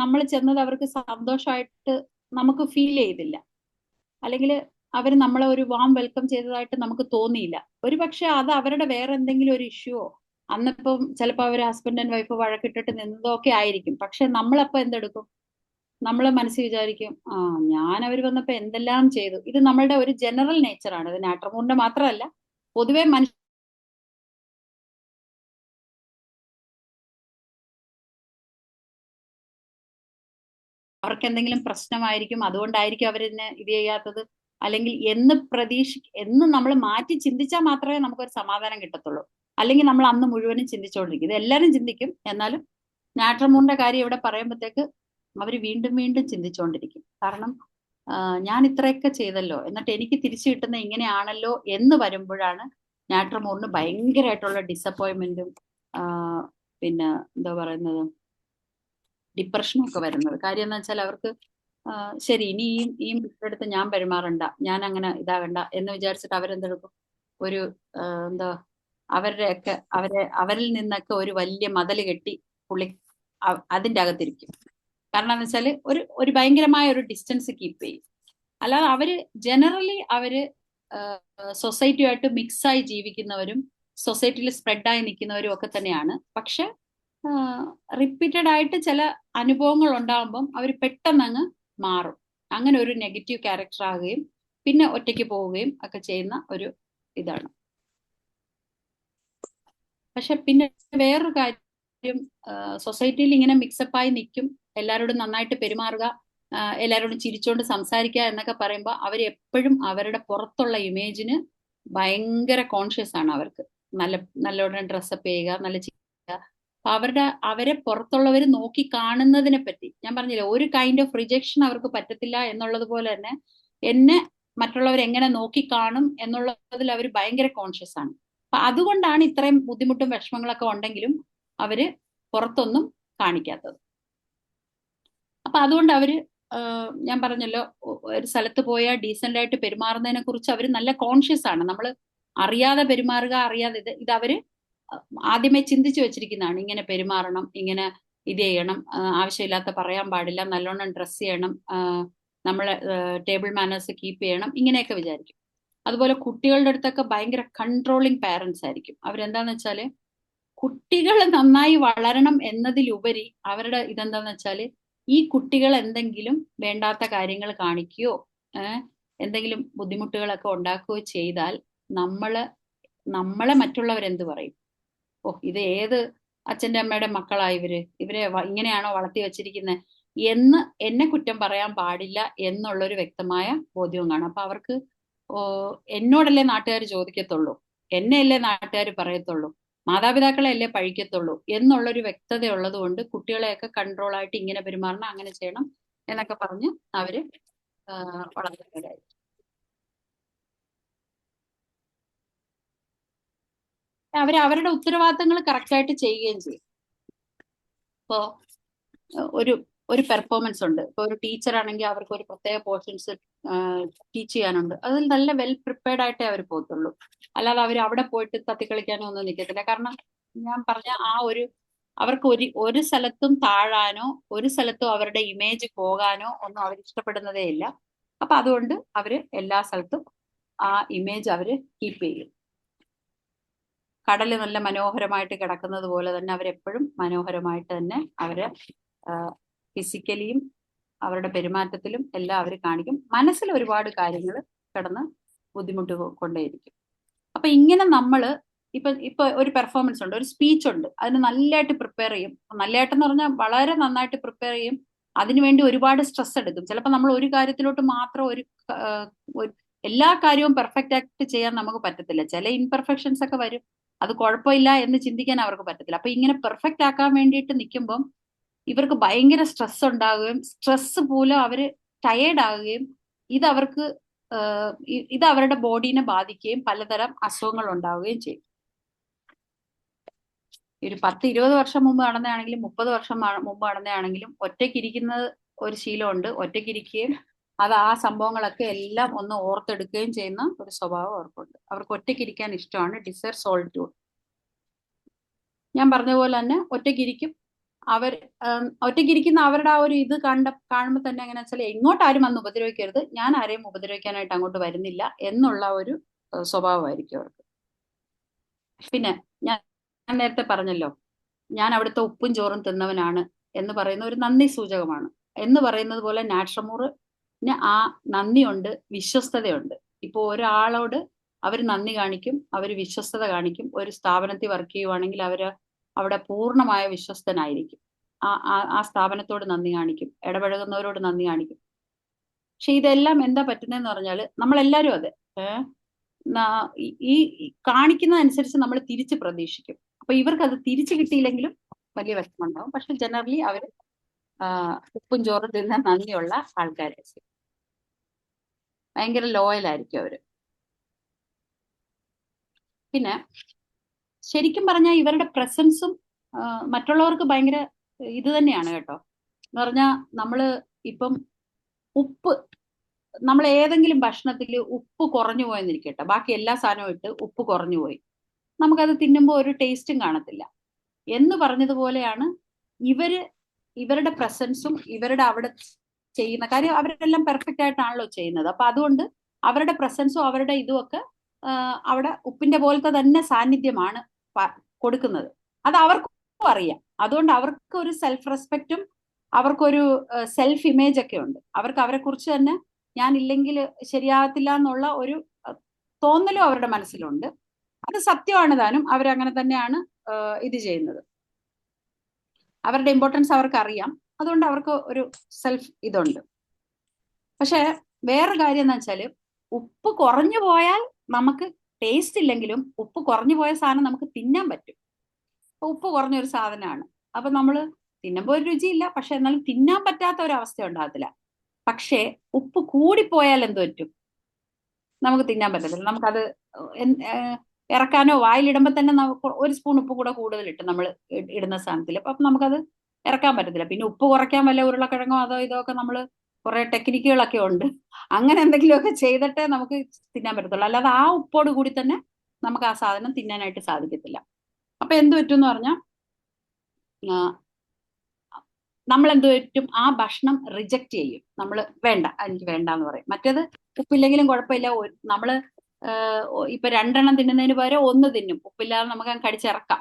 നമ്മൾ ചെന്നത് അവർക്ക് സന്തോഷമായിട്ട് നമുക്ക് ഫീൽ ചെയ്തില്ല, അല്ലെങ്കിൽ അവർ നമ്മളെ ഒരു വാം വെൽക്കം ചെയ്തതായിട്ട് നമുക്ക് തോന്നിയില്ല. ഒരു പക്ഷെ അത് അവരുടെ വേറെ എന്തെങ്കിലും ഒരു ഇഷ്യൂവോ, അന്നിപ്പം ചിലപ്പോൾ അവർ ഹസ്ബൻഡ് ആൻഡ് വൈഫ് വഴക്കിട്ടിട്ട് നിന്നതോ ഒക്കെ ആയിരിക്കും. പക്ഷെ നമ്മളപ്പോ എന്തെടുക്കും, നമ്മളെ മനസ്സിൽ വിചാരിക്കും ഞാൻ അവർ വന്നപ്പോ എന്തെല്ലാം ചെയ്തു. ഇത് നമ്മളുടെ ഒരു ജനറൽ നേച്ചറാണ്, ഇത് നാട്രമൂറിന്റെ മാത്രമല്ല, പൊതുവെ അവർക്ക് എന്തെങ്കിലും പ്രശ്നമായിരിക്കും, അതുകൊണ്ടായിരിക്കും അവരെന്നെ ഇത് ചെയ്യാത്തത്, അല്ലെങ്കിൽ എന്ന് നമ്മൾ മാറ്റി ചിന്തിച്ചാൽ മാത്രമേ നമുക്കൊരു സമാധാനം കിട്ടത്തുള്ളൂ. അല്ലെങ്കിൽ നമ്മൾ അന്ന് മുഴുവനും ചിന്തിച്ചുകൊണ്ടിരിക്കും. ഇത് എല്ലാവരും ചിന്തിക്കും, എന്നാലും നാട്രമൂറിന്റെ കാര്യം ഇവിടെ പറയുമ്പോഴത്തേക്ക് അവർ വീണ്ടും വീണ്ടും ചിന്തിച്ചുകൊണ്ടിരിക്കും. കാരണം ഞാൻ ഇത്രയൊക്കെ ചെയ്തല്ലോ, എന്നിട്ട് എനിക്ക് തിരിച്ചു കിട്ടുന്ന ഇങ്ങനെയാണല്ലോ എന്ന് വരുമ്പോഴാണ് നാട്രമൂറിന് ഭയങ്കരമായിട്ടുള്ള ഡിസപ്പോയിന്റ്മെന്റും പിന്നെ എന്താ പറയുന്നത്, ഡിപ്രഷനും ഒക്കെ വരുന്നത്. കാര്യം എന്ന് വെച്ചാൽ അവർക്ക് ശരി ഇനി ഈ അടുത്ത് ഞാൻ പെരുമാറണ്ട, ഞാൻ അങ്ങനെ ഇതാകണ്ട എന്ന് വിചാരിച്ചിട്ട് അവരെന്തെടുക്കും, ഒരു എന്താ അവരുടെയൊക്കെ അവരിൽ നിന്നൊക്കെ ഒരു വലിയ മതിൽ കെട്ടി പുള്ളി അതിൻ്റെ അകത്തിരിക്കും. കാരണം എന്ന് വെച്ചാൽ ഒരു ഭയങ്കരമായ ഒരു ഡിസ്റ്റൻസ് കീപ്പ് ചെയ്യും. അല്ലാതെ അവര് ജനറലി അവര് സൊസൈറ്റിയുമായിട്ട് മിക്സായി ജീവിക്കുന്നവരും സൊസൈറ്റിയിൽ സ്പ്രെഡായി നിൽക്കുന്നവരും ഒക്കെ തന്നെയാണ്. പക്ഷെ റിപ്പീറ്റഡ് ആയിട്ട് ചില അനുഭവങ്ങൾ ഉണ്ടാകുമ്പം അവർ പെട്ടെന്ന് അങ്ങ് മാറും. അങ്ങനെ ഒരു നെഗറ്റീവ് ക്യാരക്ടർ ആകുകയും പിന്നെ ഒറ്റയ്ക്ക് പോവുകയും ഒക്കെ ചെയ്യുന്ന ഒരു ഇതാണ്. പക്ഷെ പിന്നെ വേറൊരു കാര്യം, സൊസൈറ്റിയിൽ ഇങ്ങനെ മിക്സപ്പായി നിൽക്കും, എല്ലാവരോടും നന്നായിട്ട് പെരുമാറുക, എല്ലാവരോടും ചിരിച്ചോണ്ട് സംസാരിക്കുക എന്നൊക്കെ പറയുമ്പോൾ അവർ എപ്പോഴും അവരുടെ പുറത്തുള്ള ഇമേജിന് ഭയങ്കര കോൺഷ്യസ് ആണ്. അവർക്ക് നല്ലോണം ഡ്രസ്സപ്പ് ചെയ്യുക, നല്ല ചെയ്യുക. അപ്പൊ അവരെ പുറത്തുള്ളവർ നോക്കി കാണുന്നതിനെ പറ്റി ഞാൻ പറഞ്ഞില്ല, ഒരു കൈൻഡ് ഓഫ് റിജക്ഷൻ അവർക്ക് പറ്റത്തില്ല എന്നുള്ളത് പോലെ തന്നെ എന്നെ മറ്റുള്ളവർ എങ്ങനെ നോക്കി കാണും എന്നുള്ളതിൽ അവർ ഭയങ്കര കോൺഷ്യസ് ആണ്. അപ്പൊ അതുകൊണ്ടാണ് ഇത്രയും ബുദ്ധിമുട്ടും വിഷമങ്ങളൊക്കെ ഉണ്ടെങ്കിലും അവര് പുറത്തൊന്നും കാണിക്കാത്തത്. അപ്പൊ അതുകൊണ്ട് അവര് ഞാൻ പറഞ്ഞല്ലോ, ഒരു സ്ഥലത്ത് പോയാൽ ഡീസന്റ് ആയിട്ട് പെരുമാറുന്നതിനെ കുറിച്ച് അവർ നല്ല കോൺഷ്യസ് ആണ്. നമ്മൾ അറിയാതെ പെരുമാറുക, അറിയാതെ ഇത് അവര് ആദ്യമേ ചിന്തിച്ചു വെച്ചിരിക്കുന്നതാണ്. ഇങ്ങനെ പെരുമാറണം, ഇങ്ങനെ ഇത് ചെയ്യണം, ആവശ്യമില്ലാത്ത പറയാൻ പാടില്ല, നല്ലോണം ഡ്രസ്സ് ചെയ്യണം, നമ്മളെ ടേബിൾ മാനേഴ്സ് കീപ്പ് ചെയ്യണം, ഇങ്ങനെയൊക്കെ വിചാരിക്കും. അതുപോലെ കുട്ടികളുടെ അടുത്തൊക്കെ ഭയങ്കര കൺട്രോളിങ് പാരന്റ്സ് ആയിരിക്കും. അവരെന്താന്ന് വെച്ചാല് കുട്ടികൾ നന്നായി വളരണം എന്നതിലുപരി അവരുടെ ഇതെന്താന്ന് വെച്ചാല് ഈ കുട്ടികൾ എന്തെങ്കിലും വേണ്ടാത്ത കാര്യങ്ങൾ കാണിക്കുകയോ എന്തെങ്കിലും ബുദ്ധിമുട്ടുകളൊക്കെ ഉണ്ടാക്കുകയോ ചെയ്താൽ നമ്മളെ മറ്റുള്ളവരെന്ത് പറയും? ഓ, ഇത് ഏത് അച്ഛൻ്റെ അമ്മയുടെ മക്കളാ ഇവരെ ഇങ്ങനെയാണോ വളർത്തി വെച്ചിരിക്കുന്നത് എന്ന് എന്നെ കുറ്റം പറയാൻ പാടില്ല എന്നുള്ളൊരു വ്യക്തമായ ബോധ്യവും കാണും. അപ്പൊ അവർക്ക് എന്നോടല്ലേ നാട്ടുകാർ ചോദിക്കത്തുള്ളൂ, എന്നെയല്ലേ നാട്ടുകാർ പറയത്തുള്ളൂ, മാതാപിതാക്കളെ അല്ലേ പഴിക്കത്തുള്ളൂ എന്നുള്ളൊരു വ്യക്തത ഉള്ളത് കൊണ്ട് കുട്ടികളെയൊക്കെ കൺട്രോൾ ആയിട്ട് ഇങ്ങനെ പെരുമാറണം, അങ്ങനെ ചെയ്യണം എന്നൊക്കെ പറഞ്ഞ് അവര് വളർത്തുന്നവരായി. അവരുടെ ഉത്തരവാദിത്തങ്ങൾ കറക്റ്റായിട്ട് ചെയ്യുകയും ചെയ്യും. ഇപ്പോ ഒരു പെർഫോമൻസ് ഉണ്ട്. ഇപ്പൊ ഒരു ടീച്ചർ ആണെങ്കിൽ അവർക്ക് ഒരു പ്രത്യേക പോർഷൻസ് ടീച്ച് ചെയ്യാനുണ്ട്. അതിൽ നല്ല വെൽ പ്രിപ്പയർഡ് ആയിട്ടേ അവർ പോകത്തുള്ളൂ. അല്ലാതെ അവർ അവിടെ പോയിട്ട് തത്തിക്കളിക്കാനോ ഒന്നും നിൽക്കത്തില്ല. കാരണം ഞാൻ പറഞ്ഞ അവർക്ക് ഒരു സ്ഥലത്തും താഴാനോ ഒരു സ്ഥലത്തും അവരുടെ ഇമേജ് പോകാനോ ഒന്നും അവർ ഇഷ്ടപ്പെടുന്നതേ ഇല്ല. അപ്പൊ അതുകൊണ്ട് അവര് എല്ലാ സ്ഥലത്തും ആ ഇമേജ് അവര് കീപ്പ് ചെയ്യും. കടല് നല്ല മനോഹരമായിട്ട് കിടക്കുന്നത് പോലെ തന്നെ അവരെപ്പോഴും മനോഹരമായിട്ട് തന്നെ അവര് ഫിസിക്കലിയും അവരുടെ പെരുമാറ്റത്തിലും എല്ലാം അവർ കാണിക്കും. മനസ്സിൽ ഒരുപാട് കാര്യങ്ങൾ കിടന്ന് ബുദ്ധിമുട്ട് കൊണ്ടേയിരിക്കും. അപ്പൊ ഇങ്ങനെ നമ്മള് ഇപ്പൊ ഒരു പെർഫോമൻസ് ഉണ്ട്, ഒരു സ്പീച്ച് ഉണ്ട്, അതിന് നല്ലതായിട്ട് പ്രിപ്പയർ ചെയ്യും. നല്ലതായിട്ടെന്ന് പറഞ്ഞാൽ വളരെ നന്നായിട്ട് പ്രിപ്പയർ ചെയ്യും. അതിനുവേണ്ടി ഒരുപാട് സ്ട്രെസ് എടുക്കും. ചിലപ്പോൾ നമ്മൾ ഒരു കാര്യത്തിലോട്ട് മാത്രം എല്ലാ കാര്യവും പെർഫെക്റ്റ് ആയിട്ട് ചെയ്യാൻ നമുക്ക് പറ്റത്തില്ല. ചില ഇംപെർഫെക്ഷൻസ് ഒക്കെ വരും, അത് കുഴപ്പമില്ല എന്ന് ചിന്തിക്കാൻ അവർക്ക് പറ്റത്തില്ല. അപ്പൊ ഇങ്ങനെ പെർഫെക്റ്റ് ആക്കാൻ വേണ്ടിയിട്ട് നിൽക്കുമ്പം ഇവർക്ക് ഭയങ്കര സ്ട്രെസ് ഉണ്ടാകുകയും സ്ട്രെസ് മൂലം അവര് ടയേർഡ് ആകുകയും ഇത് അവരുടെ ബോഡീനെ ബാധിക്കുകയും പലതരം അസുഖങ്ങൾ ഉണ്ടാവുകയും ചെയ്യും. ഒരു 10-20 വർഷം മുമ്പ് നടന്നതാണെങ്കിലും 30 വർഷം മുമ്പ് നടന്നതാണെങ്കിലും ഒറ്റയ്ക്കിരിക്കുന്നത് ഒരു ശീലമുണ്ട്. ഒറ്റയ്ക്കിരിക്കുകയും ആ സംഭവങ്ങളൊക്കെ എല്ലാം ഒന്ന് ഓർത്തെടുക്കുകയും ചെയ്യുന്ന ഒരു സ്വഭാവം അവർക്കുണ്ട്. അവർക്ക് ഒറ്റയ്ക്കിരിക്കാൻ ഇഷ്ടമാണ്, ഡിസയർ സോളിറ്റ്യൂഡ്. ഞാൻ പറഞ്ഞ പോലെ തന്നെ ഒറ്റയ്ക്കിരിക്കും. ഒറ്റയ്ക്കിരിക്കുന്ന അവരുടെ ആ ഒരു ഇത് കാണുമ്പോൾ തന്നെ എങ്ങനെ വെച്ചാൽ എങ്ങോട്ടാരും വന്ന് ഉപദ്രവിക്കരുത്, ഞാൻ ആരെയും ഉപദ്രവിക്കാനായിട്ട് അങ്ങോട്ട് വരുന്നില്ല എന്നുള്ള ഒരു സ്വഭാവമായിരിക്കും അവർക്ക്. പിന്നെ ഞാൻ നേരത്തെ പറഞ്ഞല്ലോ, ഞാൻ അവിടുത്തെ ഉപ്പും ചോറും തിന്നവനാണ് എന്ന് പറയുന്ന ഒരു നന്ദി സൂചകമാണ്. എന്ന് പറയുന്നത് പോലെ നാട്രമൂറിന് ആ നന്ദിയുണ്ട്, വിശ്വസ്തതയുണ്ട്. ഇപ്പോൾ ഒരാളോട് അവർ നന്ദി കാണിക്കും, അവർ വിശ്വസ്തത കാണിക്കും. ഒരു സ്ഥാപനത്തിൽ വർക്ക് ചെയ്യുവാണെങ്കിൽ അവിടെ പൂർണ്ണമായ വിശ്വസ്തനായിരിക്കും. ആ സ്ഥാപനത്തോട് നന്ദി കാണിക്കും, ഇടപഴകുന്നവരോട് നന്ദി കാണിക്കും. പക്ഷെ ഇതെല്ലാം എന്താ പറ്റുന്നതെന്ന് പറഞ്ഞാൽ നമ്മളെല്ലാരും അതെ ഈ കാണിക്കുന്നതനുസരിച്ച് നമ്മൾ തിരിച്ച് പ്രതീക്ഷിക്കും. അപ്പൊ ഇവർക്ക് അത് തിരിച്ചു കിട്ടിയില്ലെങ്കിലും വലിയ വിഷമമുണ്ടാവും. പക്ഷെ ജനറലി അവര് ഉപ്പും ചോറും തിന്നാൻ നന്ദിയുള്ള ആൾക്കാരായിരിക്കും, ഭയങ്കര ലോയലായിരിക്കും അവര്. പിന്നെ ശരിക്കും പറഞ്ഞാൽ ഇവരുടെ പ്രസൻസും മറ്റുള്ളവർക്ക് ഭയങ്കര ഇത് തന്നെയാണ് കേട്ടോ. എന്ന് പറഞ്ഞാൽ നമ്മള് ഇപ്പം നമ്മൾ ഏതെങ്കിലും ഭക്ഷണത്തിൽ ഉപ്പ് കുറഞ്ഞു പോയെന്നിരിക്കട്ടെ, ബാക്കി എല്ലാ സാധനവും ഇട്ട് ഉപ്പ് കുറഞ്ഞു പോയി. നമുക്കത് തിന്നുമ്പോൾ ഒരു ടേസ്റ്റും കാണത്തില്ല. എന്ന് പറഞ്ഞതുപോലെയാണ് ഇവരുടെ പ്രസൻസും ഇവരുടെ അവിടെ ചെയ്യുന്ന കാര്യം. അവരെല്ലാം പെർഫെക്റ്റ് ആയിട്ടാണല്ലോ ചെയ്യുന്നത്. അപ്പൊ അതുകൊണ്ട് അവരുടെ പ്രസൻസും അവരുടെ ഇതും ഒക്കെ അവിടെ ഉപ്പിന്റെ പോലത്തെ തന്നെ സാന്നിധ്യമാണ് കൊടുക്കുന്നത്. അത് അവർക്കും അറിയാം. അതുകൊണ്ട് അവർക്ക് ഒരു സെൽഫ് റെസ്പെക്റ്റും അവർക്കൊരു സെൽഫ് ഇമേജ് ഒക്കെ ഉണ്ട്. അവർക്ക് അവരെ കുറിച്ച് തന്നെ ഞാൻ ഇല്ലെങ്കിൽ ശരിയാകത്തില്ല എന്നുള്ള ഒരു തോന്നലും അവരുടെ മനസ്സിലുണ്ട്. അത് സത്യമാണ് താനും. അവരങ്ങനെ തന്നെയാണ് ഇത് ചെയ്യുന്നത്. അവരുടെ ഇമ്പോർട്ടൻസ് അവർക്ക് അറിയാം. അതുകൊണ്ട് അവർക്ക് ഒരു സെൽഫ് ഇതുണ്ട്. പക്ഷെ വേറെ കാര്യം എന്ന് വെച്ചാല്, ഉപ്പ് കുറഞ്ഞു പോയാൽ നമുക്ക് ടേസ്റ്റ് ഇല്ലെങ്കിലും ഉപ്പ് കുറഞ്ഞു പോയ സാധനം നമുക്ക് തിന്നാൻ പറ്റും. അപ്പൊ ഉപ്പ് കുറഞ്ഞൊരു സാധനമാണ്. അപ്പൊ നമ്മള് തിന്നുമ്പോൾ ഒരു രുചിയില്ല, പക്ഷെ എന്നാലും തിന്നാൻ പറ്റാത്ത ഒരു അവസ്ഥ ഉണ്ടാകത്തില്ല. പക്ഷേ ഉപ്പ് കൂടിപ്പോയാൽ എന്ത് പറ്റും? നമുക്ക് തിന്നാൻ പറ്റത്തില്ല. നമുക്കത് ഇറക്കാനോ വായിലിടുമ്പോൾ തന്നെ നമുക്ക് ഒരു സ്പൂൺ ഉപ്പ് കൂടെ കൂടുതലിട്ട് നമ്മൾ ഇടുന്ന സാധനത്തിൽ അപ്പൊ നമുക്കത് ഇറക്കാൻ പറ്റത്തില്ല. പിന്നെ ഉപ്പ് കുറയ്ക്കാൻ വല്ല ഉരുളക്കിഴങ്ങോ അതോ ഇതോ ഒക്കെ നമ്മൾ കുറെ ടെക്നിക്കുകളൊക്കെ ഉണ്ട്. അങ്ങനെ എന്തെങ്കിലുമൊക്കെ ചെയ്തിട്ടേ നമുക്ക് തിന്നാൻ പറ്റത്തുള്ളൂ. അല്ലാതെ ആ ഉപ്പോട് കൂടി തന്നെ നമുക്ക് ആ സാധനം തിന്നാനായിട്ട് സാധിക്കത്തില്ല. അപ്പൊ എന്ത് പറ്റും എന്ന് പറഞ്ഞാൽ നമ്മൾ എന്ത് പറ്റും? ആ ഭക്ഷണം റിജക്റ്റ് ചെയ്യും. നമ്മൾ വേണ്ട, എനിക്ക് വേണ്ട എന്ന് പറയും. മറ്റേത് ഉപ്പില്ലെങ്കിലും കുഴപ്പമില്ല. നമ്മള് ഇപ്പൊ 2 എണ്ണം തിന്നുന്നതിന് പകരം 1 തിന്നും. ഉപ്പില്ലാതെ നമുക്ക് കടിച്ചിറക്കാം.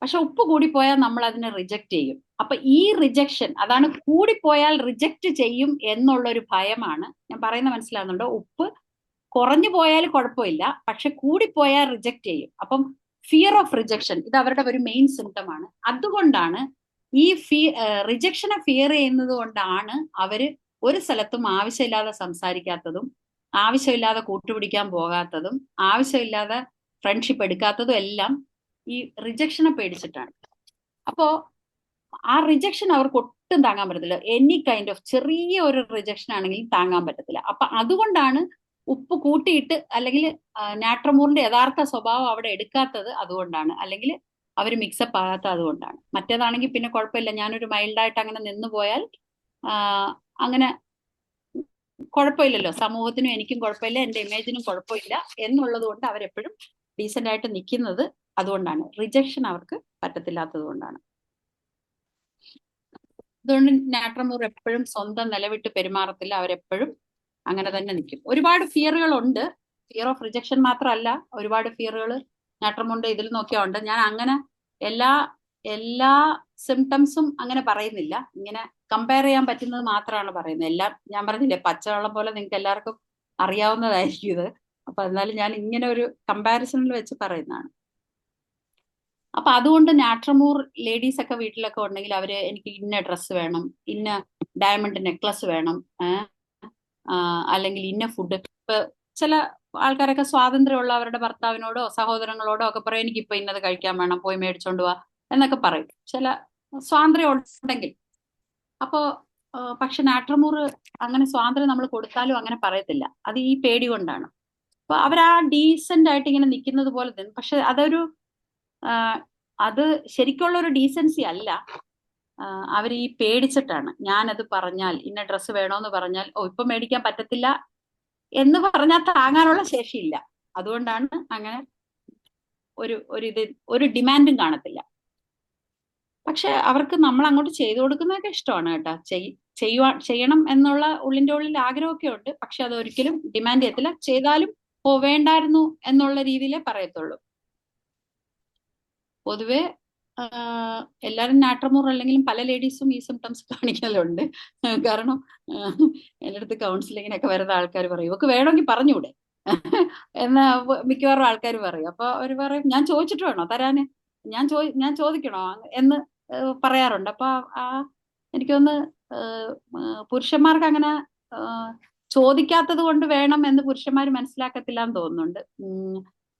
പക്ഷെ ഉപ്പ് കൂടിപ്പോയാൽ നമ്മൾ അതിനെ റിജക്റ്റ് ചെയ്യും. അപ്പൊ ഈ റിജക്ഷൻ, അതാണ് കൂടിപ്പോയാൽ റിജക്റ്റ് ചെയ്യും എന്നുള്ളൊരു ഭയമാണ്. ഞാൻ പറയുന്നത് മനസ്സിലാകുന്നുണ്ടോ? ഉപ്പ് കുറഞ്ഞു പോയാൽ കുഴപ്പമില്ല, പക്ഷെ കൂടിപ്പോയാൽ റിജക്റ്റ് ചെയ്യും. അപ്പം ഫിയർ ഓഫ് റിജക്ഷൻ ഇത് അവരുടെ ഒരു മെയിൻ സിംറ്റം ആണ്. അതുകൊണ്ടാണ് ഈ റിജക്ഷനെ ഫിയർ ചെയ്യുന്നത് കൊണ്ടാണ് അവര് ഒരു സ്ഥലത്തും ആവശ്യമില്ലാതെ സംസാരിക്കാത്തതും ആവശ്യമില്ലാതെ കൂട്ടുപിടിക്കാൻ പോകാത്തതും ആവശ്യമില്ലാതെ ഫ്രണ്ട്ഷിപ്പ് എടുക്കാത്തതും എല്ലാം ഈ റിജക്ഷനെ പേടിച്ചിട്ടാണ്. അപ്പോ ആ റിജക്ഷൻ അവർക്ക് ഒട്ടും താങ്ങാൻ പറ്റത്തില്ല. എനി കൈൻഡ് ഓഫ് ചെറിയ ഒരു റിജക്ഷൻ ആണെങ്കിലും താങ്ങാൻ പറ്റത്തില്ല. അപ്പൊ അതുകൊണ്ടാണ് ഉപ്പ് കൂട്ടിയിട്ട് അല്ലെങ്കിൽ നാട്രമൂറിന്റെ യഥാർത്ഥ സ്വഭാവം അവിടെ എടുക്കാത്തത് അതുകൊണ്ടാണ്. അല്ലെങ്കിൽ അവർ മിക്സപ്പ് ആകാത്ത അതുകൊണ്ടാണ്. മറ്റേതാണെങ്കിൽ പിന്നെ കുഴപ്പമില്ല, ഞാനൊരു മൈൽഡായിട്ട് അങ്ങനെ നിന്ന് പോയാൽ അങ്ങനെ കുഴപ്പമില്ലല്ലോ, സമൂഹത്തിനും എനിക്കും കുഴപ്പമില്ല, എന്റെ ഇമേജിനും കുഴപ്പമില്ല എന്നുള്ളത് കൊണ്ട് അവരെപ്പോഴും ഡീസെന്റ് ആയിട്ട് നിൽക്കുന്നത് അതുകൊണ്ടാണ്. റിജക്ഷൻ അവർക്ക് പറ്റത്തില്ലാത്തത് കൊണ്ടാണ്. അതുകൊണ്ട് നാട്രമൂർ എപ്പോഴും സ്വന്തം നിലവിട്ട് പെരുമാറത്തില്ല. അവരെപ്പോഴും അങ്ങനെ തന്നെ നിൽക്കും. ഒരുപാട് ഫിയറുകൾ ഉണ്ട്. ഫിയർ ഓഫ് റിജക്ഷൻ മാത്രമല്ല, ഒരുപാട് ഫിയറുകൾ നാട്രമൂറിന്റെ ഇതിൽ നോക്കിയാൽ ഉണ്ട്. ഞാൻ അങ്ങനെ എല്ലാ സിംറ്റംസും അങ്ങനെ പറയുന്നില്ല. ഇങ്ങനെ കമ്പയർ ചെയ്യാൻ പറ്റുന്നത് മാത്രമാണ് പറയുന്നത്. എല്ലാം ഞാൻ പറഞ്ഞില്ലേ, പച്ചവെള്ളം പോലെ നിങ്ങൾക്ക് എല്ലാവർക്കും അറിയാവുന്നതായിരിക്കും ഇത്. അപ്പൊ എന്നാലും ഞാൻ ഇങ്ങനെ ഒരു കമ്പാരിസണിൽ വെച്ച് പറയുന്നതാണ്. അപ്പൊ അതുകൊണ്ട് നാട്രമൂർ ലേഡീസ് ഒക്കെ വീട്ടിലൊക്കെ ഉണ്ടെങ്കിൽ അവര് എനിക്ക് ഇന്ന ഡ്രസ്സ് വേണം, ഇന്ന ഡയമണ്ട് നെക്ലസ് വേണം, അല്ലെങ്കിൽ ഇന്ന ഫുഡ്. ഇപ്പൊ ചില ആൾക്കാരൊക്കെ സ്വാതന്ത്ര്യമുള്ള അവരുടെ ഭർത്താവിനോടോ സഹോദരങ്ങളോടോ ഒക്കെ പറയും എനിക്ക് ഇപ്പൊ ഇന്നത് കഴിക്കാൻ വേണം, പോയി മേടിച്ചോണ്ട് പോവാ എന്നൊക്കെ പറയും. ചില സ്വാതന്ത്ര്യം ഉണ്ടെങ്കിൽ. അപ്പോ പക്ഷെ നാട്രമൂർ അങ്ങനെ സ്വാതന്ത്ര്യം നമ്മൾ കൊടുത്താലും അങ്ങനെ പറയത്തില്ല. അത് ഈ പേടി കൊണ്ടാണ്. അപ്പൊ അവരാ ഡീസെന്റ് ആയിട്ട് ഇങ്ങനെ നിൽക്കുന്നത് പോലെ തന്നെ. പക്ഷെ അത് ശരിക്കുള്ള ഒരു ഡീസൻസി അല്ല. അവർ ഈ പേടിച്ചിട്ടാണ്. ഞാനത് പറഞ്ഞാൽ, ഇന്ന ഡ്രസ്സ് വേണോന്ന് പറഞ്ഞാൽ ഇപ്പൊ മേടിക്കാൻ പറ്റത്തില്ല എന്ന് പറഞ്ഞാൽ താങ്ങാനുള്ള ശേഷിയില്ല. അതുകൊണ്ടാണ് അങ്ങനെ ഒരു ഡിമാൻഡും കാണത്തില്ല. പക്ഷെ അവർക്ക് നമ്മൾ അങ്ങോട്ട് ചെയ്തു കൊടുക്കുന്നതൊക്കെ ഇഷ്ടമാണ് കേട്ടോ. ചെയ്യണം എന്നുള്ള ഉള്ളിന്റെ ഉള്ളിൽ ആഗ്രഹമൊക്കെ ഉണ്ട്. പക്ഷെ അത് ഒരിക്കലും ഡിമാൻഡ് ചെയ്യത്തില്ല. ചെയ്താലും വേണ്ടായിരുന്നു എന്നുള്ള രീതിയിലേ പറയത്തുള്ളൂ. പൊതുവെ എല്ലാവരും നാട്രമൂർ അല്ലെങ്കിലും പല ലേഡീസും ഈ സിംറ്റംസ് കാണിക്കലുണ്ട്. കാരണം എൻ്റെ അടുത്ത് കൗൺസിലിങ്ങിനൊക്കെ വരുന്ന ആൾക്കാർ പറയും ഇവക്ക് വേണമെങ്കിൽ പറഞ്ഞൂടെ എന്ന് മിക്കവാറും ആൾക്കാർ പറയും. അപ്പൊ അവർ പറയും ഞാൻ ചോദിച്ചിട്ട് വേണോ തരാന്, ഞാൻ ചോദിക്കണോ എന്ന് പറയാറുണ്ട്. അപ്പൊ എനിക്കൊന്ന് പുരുഷന്മാർക്ക് അങ്ങനെ ചോദിക്കാത്തത് കൊണ്ട് വേണം എന്ന് പുരുഷന്മാർ മനസ്സിലാക്കത്തില്ല എന്ന് തോന്നുന്നുണ്ട്.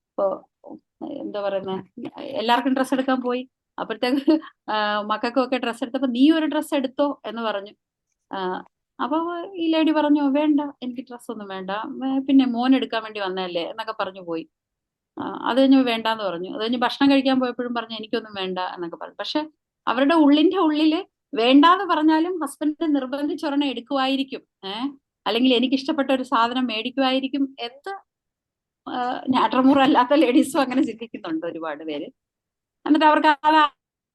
ഇപ്പോ എന്താ പറയുന്നത്, എല്ലാവർക്കും ഡ്രസ്സ് എടുക്കാൻ പോയി. അപ്പോഴത്തേക്ക് മക്കൾക്കും ഒക്കെ ഡ്രസ്സ് എടുത്തപ്പോ നീ ഒരു ഡ്രസ്സ് എടുത്തോ എന്ന് പറഞ്ഞു. അപ്പൊ ഈ ലേഡി പറഞ്ഞു വേണ്ട, എനിക്ക് ഡ്രസ്സ് ഒന്നും വേണ്ട, പിന്നെ മോൻ എടുക്കാൻ വേണ്ടി വന്നതല്ലേ എന്നൊക്കെ പറഞ്ഞു പോയി. അത് കഴിഞ്ഞ് വേണ്ടാന്ന് പറഞ്ഞു. അത് കഴിഞ്ഞ് ഭക്ഷണം കഴിക്കാൻ പോയപ്പോഴും പറഞ്ഞു എനിക്കൊന്നും വേണ്ട എന്നൊക്കെ പറഞ്ഞു. പക്ഷെ അവരുടെ ഉള്ളിന്റെ ഉള്ളില് വേണ്ടാന്ന് പറഞ്ഞാലും ഹസ്ബൻഡ് നിർബന്ധിച്ചൊരെണ്ണം എടുക്കുമായിരിക്കും, അല്ലെങ്കിൽ എനിക്ക് ഇഷ്ടപ്പെട്ട ഒരു സാധനം മേടിക്കുമായിരിക്കും എന്ന് നാട്രമൂർ അല്ലാത്ത ലേഡീസും അങ്ങനെ ചിന്തിക്കുന്നുണ്ട് ഒരുപാട് പേര്. എന്നിട്ട് അവർക്ക്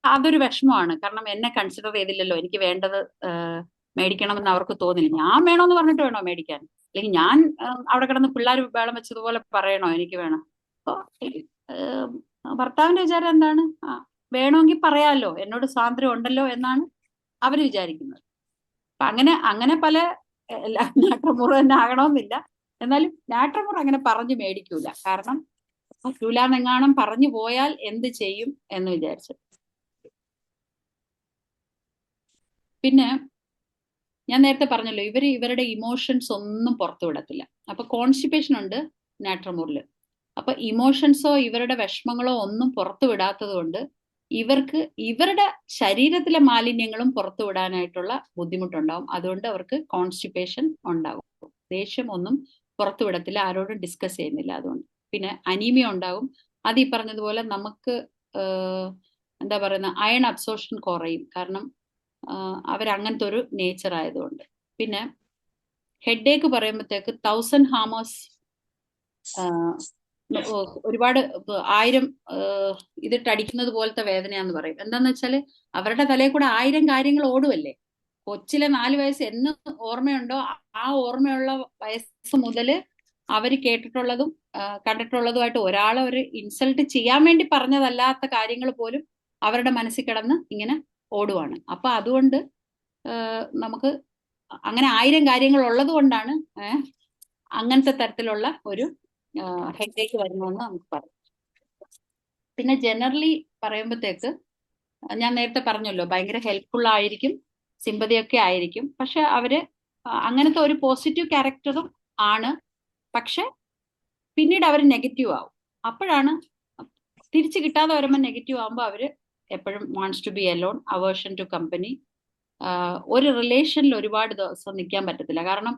അതൊരു വിഷമമാണ്. കാരണം എന്നെ കൺസിഡർ ചെയ്തില്ലല്ലോ, എനിക്ക് വേണ്ടത് മേടിക്കണമെന്ന് അവർക്ക് തോന്നില്ല. ഞാൻ വേണോന്ന് പറഞ്ഞിട്ട് വേണോ മേടിക്കാൻ? അല്ലെങ്കിൽ ഞാൻ അവിടെ കിടന്ന് പിള്ളേർ വേളം വെച്ചതുപോലെ പറയണോ എനിക്ക് വേണം? അപ്പൊ ഭർത്താവിന്റെ വിചാരം എന്താണ്? വേണമെങ്കിൽ പറയാമല്ലോ, എന്നോട് സ്വാതന്ത്ര്യം ഉണ്ടല്ലോ എന്നാണ് അവര് വിചാരിക്കുന്നത്. അപ്പൊ അങ്ങനെ പല നാട്രമൂർ തന്നെ ആകണമെന്നില്ല. എന്നാലും നാട്രമൂർ അങ്ങനെ പറഞ്ഞു മേടിക്കൂല. കാരണം പറ്റൂലെന്നെങ്ങാനും പറഞ്ഞു പോയാൽ എന്ത് ചെയ്യും എന്ന് വിചാരിച്ചു. പിന്നെ ഞാൻ നേരത്തെ പറഞ്ഞല്ലോ, ഇവരുടെ ഇമോഷൻസ് ഒന്നും പുറത്തു വിടത്തില്ല. അപ്പൊ കോൺസ്റ്റിപ്പേഷൻ ഉണ്ട് നാട്രമൂറിൽ. അപ്പൊ ഇമോഷൻസോ ഇവരുടെ വിഷമങ്ങളോ ഒന്നും പുറത്തു വിടാത്തത് കൊണ്ട് ഇവർക്ക് ഇവരുടെ ശരീരത്തിലെ മാലിന്യങ്ങളും പുറത്തു വിടാനായിട്ടുള്ള ബുദ്ധിമുട്ടുണ്ടാവും. അതുകൊണ്ട് അവർക്ക് കോൺസ്റ്റിപ്പേഷൻ ഉണ്ടാകും. ദേഷ്യം ഒന്നും പുറത്തു വിടത്തില്ല, ആരോടും ഡിസ്കസ് ചെയ്യുന്നില്ല അതുകൊണ്ട്. പിന്നെ അനീമിയ ഉണ്ടാകും. അത് ഈ പറഞ്ഞതുപോലെ നമുക്ക് എന്താ പറയുന്ന അയൺ അബ്സോർപ്ഷൻ കുറയും. കാരണം അവരങ്ങനത്തെ ഒരു നേച്ചർ ആയതുകൊണ്ട്. പിന്നെ ഹെഡേക്ക് പറയുമ്പോഴത്തേക്ക് 1000 ഹാമേഴ്സ്, ഒരുപാട് 1000 ഇതിട്ടടിക്കുന്നത് പോലത്തെ വേദനയാന്ന് പറയും. എന്താന്ന് വെച്ചാല് അവരുടെ തലയിൽ കൂടെ 1000 കാര്യങ്ങൾ ഓടുമല്ലേ. കൊച്ചിലെ 4 വയസ്സ് എന്ന് ഓർമ്മയുണ്ടോ ആ ഓർമ്മയുള്ള വയസ്സ് മുതല് അവര് കേട്ടിട്ടുള്ളതും കണ്ടിട്ടുള്ളതുമായിട്ട് ഒരാളെ ഒരു ഇൻസൾട്ട് ചെയ്യാൻ വേണ്ടി പറഞ്ഞതല്ലാത്ത കാര്യങ്ങൾ പോലും അവരുടെ മനസ്സിൽ കിടന്ന് ഇങ്ങനെ ഓടുവാണ്. അപ്പൊ അതുകൊണ്ട് നമുക്ക് അങ്ങനെ 1000 കാര്യങ്ങൾ ഉള്ളത് കൊണ്ടാണ് അങ്ങനത്തെ തരത്തിലുള്ള ഒരു ഹെഡേക്ക് വരുന്നതെന്ന് നമുക്ക് പറയാം. പിന്നെ ജനറലി പറയുമ്പോഴത്തേക്ക് ഞാൻ നേരത്തെ പറഞ്ഞല്ലോ, ഭയങ്കര ഹെൽപ്ഫുൾ ആയിരിക്കും, സിമ്പതിയൊക്കെ ആയിരിക്കും. പക്ഷെ അവര് അങ്ങനത്തെ ഒരു പോസിറ്റീവ് ക്യാരക്ടറും ആണ്. പക്ഷെ പിന്നീട് അവർ നെഗറ്റീവ് ആവും. അപ്പോഴാണ് തിരിച്ചു കിട്ടാതെ വരുമ്പോൾ നെഗറ്റീവ് ആകുമ്പോൾ അവര് എപ്പോഴും wants to be alone, aversion to company. ഒരു റിലേഷനിൽ ഒരുപാട് ദിവസം നിൽക്കാൻ പറ്റത്തില്ല. കാരണം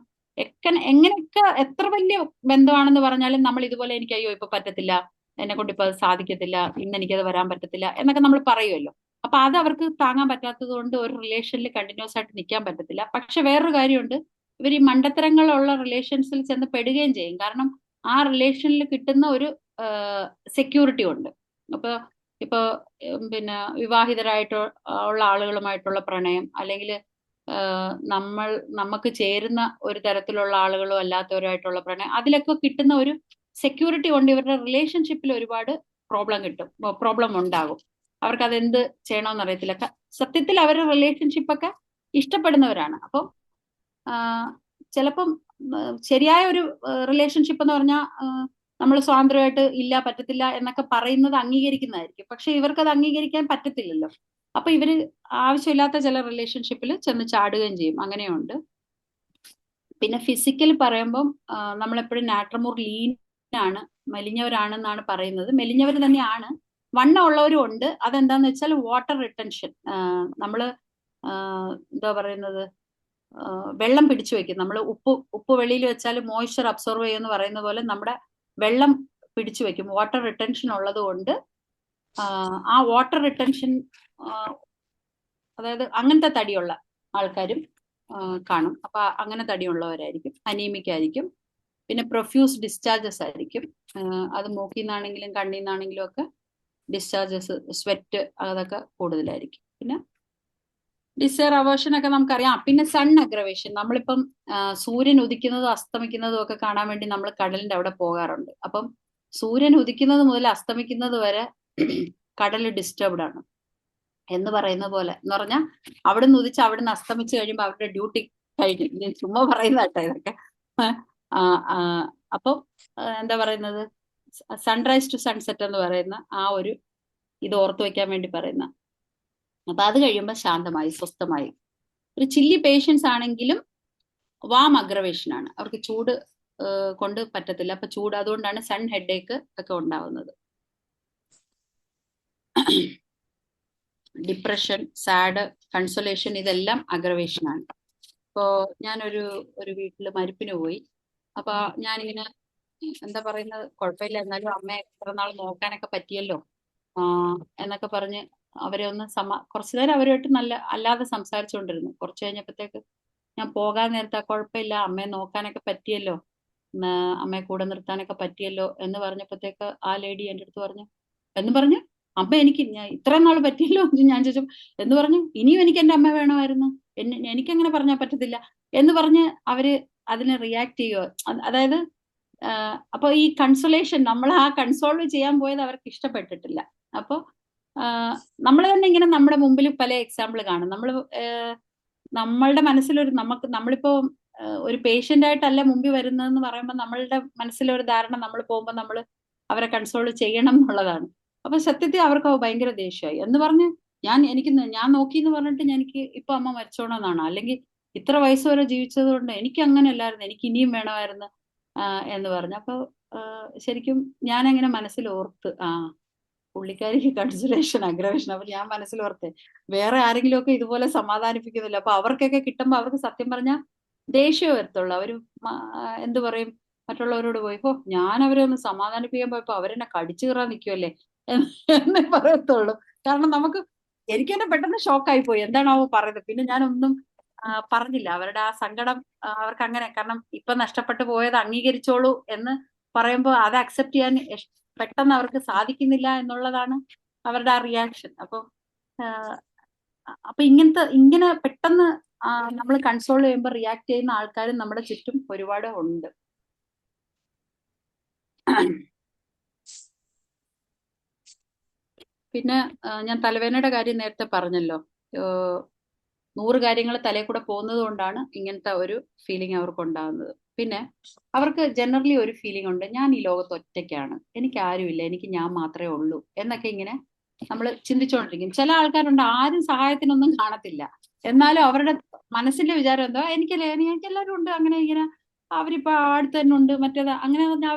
എങ്ങനെയൊക്കെ എത്ര വലിയ ബന്ധമാണെന്ന് പറഞ്ഞാലും നമ്മൾ ഇതുപോലെ എനിക്ക് അയ്യോ ഇപ്പൊ പറ്റത്തില്ല, എന്നെ കൊണ്ട് ഇപ്പൊ സാധിക്കത്തില്ല, ഇന്ന് എനിക്കത് വരാൻ പറ്റത്തില്ല എന്നൊക്കെ നമ്മൾ പറയുമല്ലോ. അപ്പൊ അത് അവർക്ക് താങ്ങാൻ പറ്റാത്തത് കൊണ്ട് ഒരു റിലേഷനിൽ കണ്ടിന്യൂസ് ആയിട്ട് നിൽക്കാൻ പറ്റത്തില്ല. പക്ഷെ വേറൊരു കാര്യമുണ്ട്, ഇവർ ഈ മണ്ടത്തരങ്ങളുള്ള റിലേഷൻസിൽ ചെന്ന് പെടുകയും ചെയ്യും. കാരണം ആ റിലേഷനിൽ കിട്ടുന്ന ഒരു സെക്യൂരിറ്റി ഉണ്ട്. അപ്പൊ ഇപ്പൊ പിന്നെ വിവാഹിതരായിട്ട് ഉള്ള ആളുകളുമായിട്ടുള്ള പ്രണയം, അല്ലെങ്കിൽ നമുക്ക് ചേരുന്ന ഒരു തരത്തിലുള്ള ആളുകളോ അല്ലാത്തവരായിട്ടുള്ള പ്രണയം, അതിലൊക്കെ കിട്ടുന്ന ഒരു സെക്യൂരിറ്റി കൊണ്ട് ഇവരുടെ റിലേഷൻഷിപ്പിൽ ഒരുപാട് പ്രോബ്ലം ഉണ്ടാകും. അവർക്ക് അതെന്ത് ചെയ്യണമെന്ന് അറിയത്തില്ല. സത്യത്തിൽ അവരുടെ റിലേഷൻഷിപ്പൊക്കെ ഇഷ്ടപ്പെടുന്നവരാണ്. അപ്പം ചിലപ്പം ശരിയായ ഒരു റിലേഷൻഷിപ്പ് എന്ന് പറഞ്ഞാൽ നമ്മൾ സ്വാതന്ത്ര്യമായിട്ട് ഇല്ല പറ്റത്തില്ല എന്നൊക്കെ പറയുന്നത് അംഗീകരിക്കുന്നതായിരിക്കും. പക്ഷെ ഇവർക്കത് അംഗീകരിക്കാൻ പറ്റത്തില്ലല്ലോ. അപ്പൊ ഇവര് ആവശ്യമില്ലാത്ത ചില റിലേഷൻഷിപ്പിൽ ചെന്ന് ചാടുകയും ചെയ്യും. അങ്ങനെയുണ്ട്. പിന്നെ ഫിസിക്കൽ പറയുമ്പം നമ്മളെപ്പോഴും നാട്രമൂർ ലീനാണ്, മെലിഞ്ഞവരാണെന്നാണ് പറയുന്നത്. മെലിഞ്ഞവർ തന്നെയാണ്, വണ്ണം ഉള്ളവരും ഉണ്ട്. അതെന്താന്ന് വെച്ചാൽ വാട്ടർ റിട്ടൻഷൻ. നമ്മള് എന്താ പറയുന്നത്, വെള്ളം പിടിച്ചു വെക്കും. നമ്മൾ ഉപ്പ് വെളിയിൽ വെച്ചാൽ മോയ്സ്ചർ അബ്സോർവ് ചെയ്യുമെന്ന് പറയുന്ന പോലെ നമ്മുടെ വെള്ളം പിടിച്ചു വെക്കും. വാട്ടർ റിട്ടൻഷൻ ഉള്ളത് കൊണ്ട് ആ വാട്ടർ റിട്ടൻഷൻ, അതായത് അങ്ങനത്തെ തടിയുള്ള ആൾക്കാരും കാണും. അപ്പൊ അങ്ങനെ തടിയുള്ളവരായിരിക്കും, അനീമിക് ആയിരിക്കും. പിന്നെ പ്രൊഫ്യൂസ് ഡിസ്ചാർജസ് ആയിരിക്കും. അത് മൂക്കിൽ നിന്നാണെങ്കിലും കണ്ണിൽ നിന്നാണെങ്കിലും ഒക്കെ ഡിസ്ചാർജസ്, സ്വെറ്റ് അതൊക്കെ കൂടുതലായിരിക്കും. പിന്നെ ഡിസയർ അവേർഷൻ ഒക്കെ നമുക്കറിയാം. പിന്നെ സൺ അഗ്രവേഷൻ, നമ്മളിപ്പം സൂര്യൻ ഉദിക്കുന്നതും അസ്തമിക്കുന്നതും ഒക്കെ കാണാൻ വേണ്ടി നമ്മൾ കടലിന്റെ അവിടെ പോകാറുണ്ട്. അപ്പം സൂര്യൻ ഉദിക്കുന്നത് മുതൽ അസ്തമിക്കുന്നത് വരെ കടൽ ഡിസ്റ്റർബ്ഡ് ആണ് എന്ന് പറയുന്ന പോലെ. എന്ന് പറഞ്ഞാൽ അവിടുന്ന് ഉദിച്ച് അവിടുന്ന് അസ്തമിച്ച് കഴിയുമ്പോൾ അവരുടെ ഡ്യൂട്ടി കഴിഞ്ഞു. ഞാൻ ചുമ്മാ പറയുന്ന കേട്ടോ ഇതൊക്കെ. അപ്പം എന്താ പറയുന്നത്, സൺറൈസ് ടു സൺസെറ്റ് എന്ന് പറയുന്ന ആ ഒരു ഇത് ഓർത്തു വെക്കാൻ വേണ്ടി പറയുന്ന. അപ്പൊ അത് കഴിയുമ്പോൾ ശാന്തമായി സ്വസ്ഥമായി. ഒരു ചില്ലി പേഷ്യൻസ് ആണെങ്കിലും വാം അഗ്രവേഷൻ ആണ്, അവർക്ക് ചൂട് കൊണ്ട് പറ്റത്തില്ല. അപ്പൊ ചൂട്, അതുകൊണ്ടാണ് സൺ ഹെഡേക്ക് ഒക്കെ ഉണ്ടാവുന്നത്. ഡിപ്രഷൻ, സാഡ്, കൺസൊലേഷൻ, ഇതെല്ലാം അഗ്രവേഷൻ ആണ്. ഇപ്പോ ഞാനൊരു വീട്ടില് മരിപ്പിന് പോയി. അപ്പൊ ഞാനിങ്ങനെ എന്താ പറയുന്നത്, കുഴപ്പമില്ല എന്നാലും അമ്മയെ എത്ര നാൾ നോക്കാനൊക്കെ പറ്റിയല്ലോ എന്നൊക്കെ പറഞ്ഞ് അവരെ ഒന്ന് കുറച്ചു നേരം അവരുമായിട്ട് അല്ലാതെ സംസാരിച്ചുകൊണ്ടിരുന്നു. കുറച്ച് കഴിഞ്ഞപ്പോഴത്തേക്ക് ഞാൻ പോകാൻ നേരത്തെ കുഴപ്പമില്ല അമ്മയെ നോക്കാനൊക്കെ പറ്റിയല്ലോ, അമ്മയെ കൂടെ നിർത്താനൊക്കെ പറ്റിയല്ലോ എന്ന് പറഞ്ഞപ്പോഴത്തേക്ക് ആ ലേഡി എൻ്റെ അടുത്ത് പറഞ്ഞു എന്ന് പറഞ്ഞു അമ്മ എനിക്ക് ഇത്ര നാൾ പറ്റിയല്ലോ എന്ന് ഞാൻ ചോദിച്ചു എന്ന് പറഞ്ഞു ഇനിയും എനിക്ക് എൻ്റെ അമ്മ വേണമായിരുന്നു എനിക്കങ്ങനെ പറഞ്ഞാൽ പറ്റത്തില്ല എന്ന് പറഞ്ഞ് അവര് അതിനെ റിയാക്ട് ചെയ്യുക. അതായത് അപ്പൊ ഈ കൺസോളേഷൻ നമ്മൾ ആ കൺസോൾവ് ചെയ്യാൻ പോയത് അവർക്ക് ഇഷ്ടപ്പെട്ടിട്ടില്ല. അപ്പൊ നമ്മൾ തന്നെ ഇങ്ങനെ നമ്മുടെ മുമ്പിൽ പല എക്സാമ്പിൾ കാണും. നമ്മളുടെ മനസ്സിലൊരു നമ്മളിപ്പോ ഒരു പേഷ്യന്റ് ആയിട്ടല്ല മുമ്പിൽ വരുന്നതെന്ന് പറയുമ്പോൾ നമ്മളുടെ മനസ്സിലൊരു ധാരണ നമ്മൾ പോകുമ്പോൾ നമ്മൾ അവരെ കൺസോൾ ചെയ്യണം എന്നുള്ളതാണ്. അപ്പൊ സത്യത്തിൽ അവർക്ക് ഭയങ്കര ദേഷ്യമായി എന്ന് പറഞ്ഞ് ഞാൻ നോക്കി എന്ന് പറഞ്ഞിട്ട് എനിക്ക് ഇപ്പൊ അമ്മ മരിച്ചോണമെന്നാണ്, അല്ലെങ്കിൽ ഇത്ര വയസ്സ് വരെ ജീവിച്ചത് കൊണ്ട് എനിക്ക് അങ്ങനെ അല്ലായിരുന്നു, എനിക്ക് ഇനിയും വേണമായിരുന്നു എന്ന് പറഞ്ഞു. അപ്പൊ ശരിക്കും ഞാൻ അങ്ങനെ മനസ്സിൽ ഓർത്ത് പുള്ളിക്കാരിക്ക് കൺസലേഷൻ അഗ്രവേഷൻ. അപ്പൊ ഞാൻ മനസ്സിലോർത്തെ വേറെ ആരെങ്കിലും ഒക്കെ ഇതുപോലെ സമാധാനിപ്പിക്കുന്നില്ല. അപ്പൊ അവർക്കൊക്കെ കിട്ടുമ്പോ അവർക്ക് സത്യം പറഞ്ഞാൽ ദേഷ്യം വരത്തുള്ളൂ. അവര് എന്തു പറയും, മറ്റുള്ളവരോട് പോയി ഞാൻ അവരെ ഒന്ന് സമാധാനിപ്പിക്കാൻ പോയപ്പോ അവരെന്നെ കടിച്ചു കീറാൻ നിൽക്കുമല്ലേ എന്നേ പറയത്തുള്ളൂ. കാരണം എനിക്ക് തന്നെ പെട്ടെന്ന് ഷോക്കായി പോയി, എന്താണാവോ പറയുന്നത്. പിന്നെ ഞാനൊന്നും പറഞ്ഞില്ല. അവരുടെ ആ സങ്കടം അവർക്ക് അങ്ങനെ, കാരണം ഇപ്പൊ നഷ്ടപ്പെട്ടു പോയത് അംഗീകരിച്ചോളൂ എന്ന് പറയുമ്പോൾ അത് അക്സെപ്റ്റ് ചെയ്യാൻ പെട്ടെന്ന് അവർക്ക് സാധിക്കുന്നില്ല എന്നുള്ളതാണ് അവരുടെ ആ റിയാക്ഷൻ. അപ്പൊ ഇങ്ങനെ പെട്ടെന്ന് നമ്മൾ കൺസോൾ ചെയ്യുമ്പോൾ റിയാക്ട് ചെയ്യുന്ന ആൾക്കാരും നമ്മുടെ ചുറ്റും ഒരുപാട് ഉണ്ട്. പിന്നെ ഞാൻ തലവേദനയുടെ കാര്യം നേരത്തെ പറഞ്ഞല്ലോ. 100 കാര്യങ്ങൾ തലയിൽ കൂടെ പോകുന്നത് കൊണ്ടാണ് ഇങ്ങനത്തെ ഒരു ഫീലിംഗ് അവർക്ക് ഉണ്ടാകുന്നത്. പിന്നെ അവർക്ക് ജനറലി ഒരു ഫീലിംഗ് ഉണ്ട്, ഞാൻ ഈ ലോകത്ത് ഒറ്റയ്ക്കാണ്, എനിക്ക് ആരുമില്ല, എനിക്ക് ഞാൻ മാത്രമേ ഉള്ളൂ എന്നൊക്കെ ഇങ്ങനെ നമ്മൾ ചിന്തിച്ചുകൊണ്ടിരിക്കും. ചില ആൾക്കാരുണ്ട് ആരും സഹായത്തിനൊന്നും കാണത്തില്ല, എന്നാലും അവരുടെ മനസ്സിന്റെ വിചാരം എന്താ, എനിക്ക് എല്ലാവരും ഉണ്ട്, അങ്ങനെ ഇങ്ങനെ അവരിപ്പോ അടുത്ത് തന്നെ ഉണ്ട്, മറ്റേത് അങ്ങനെ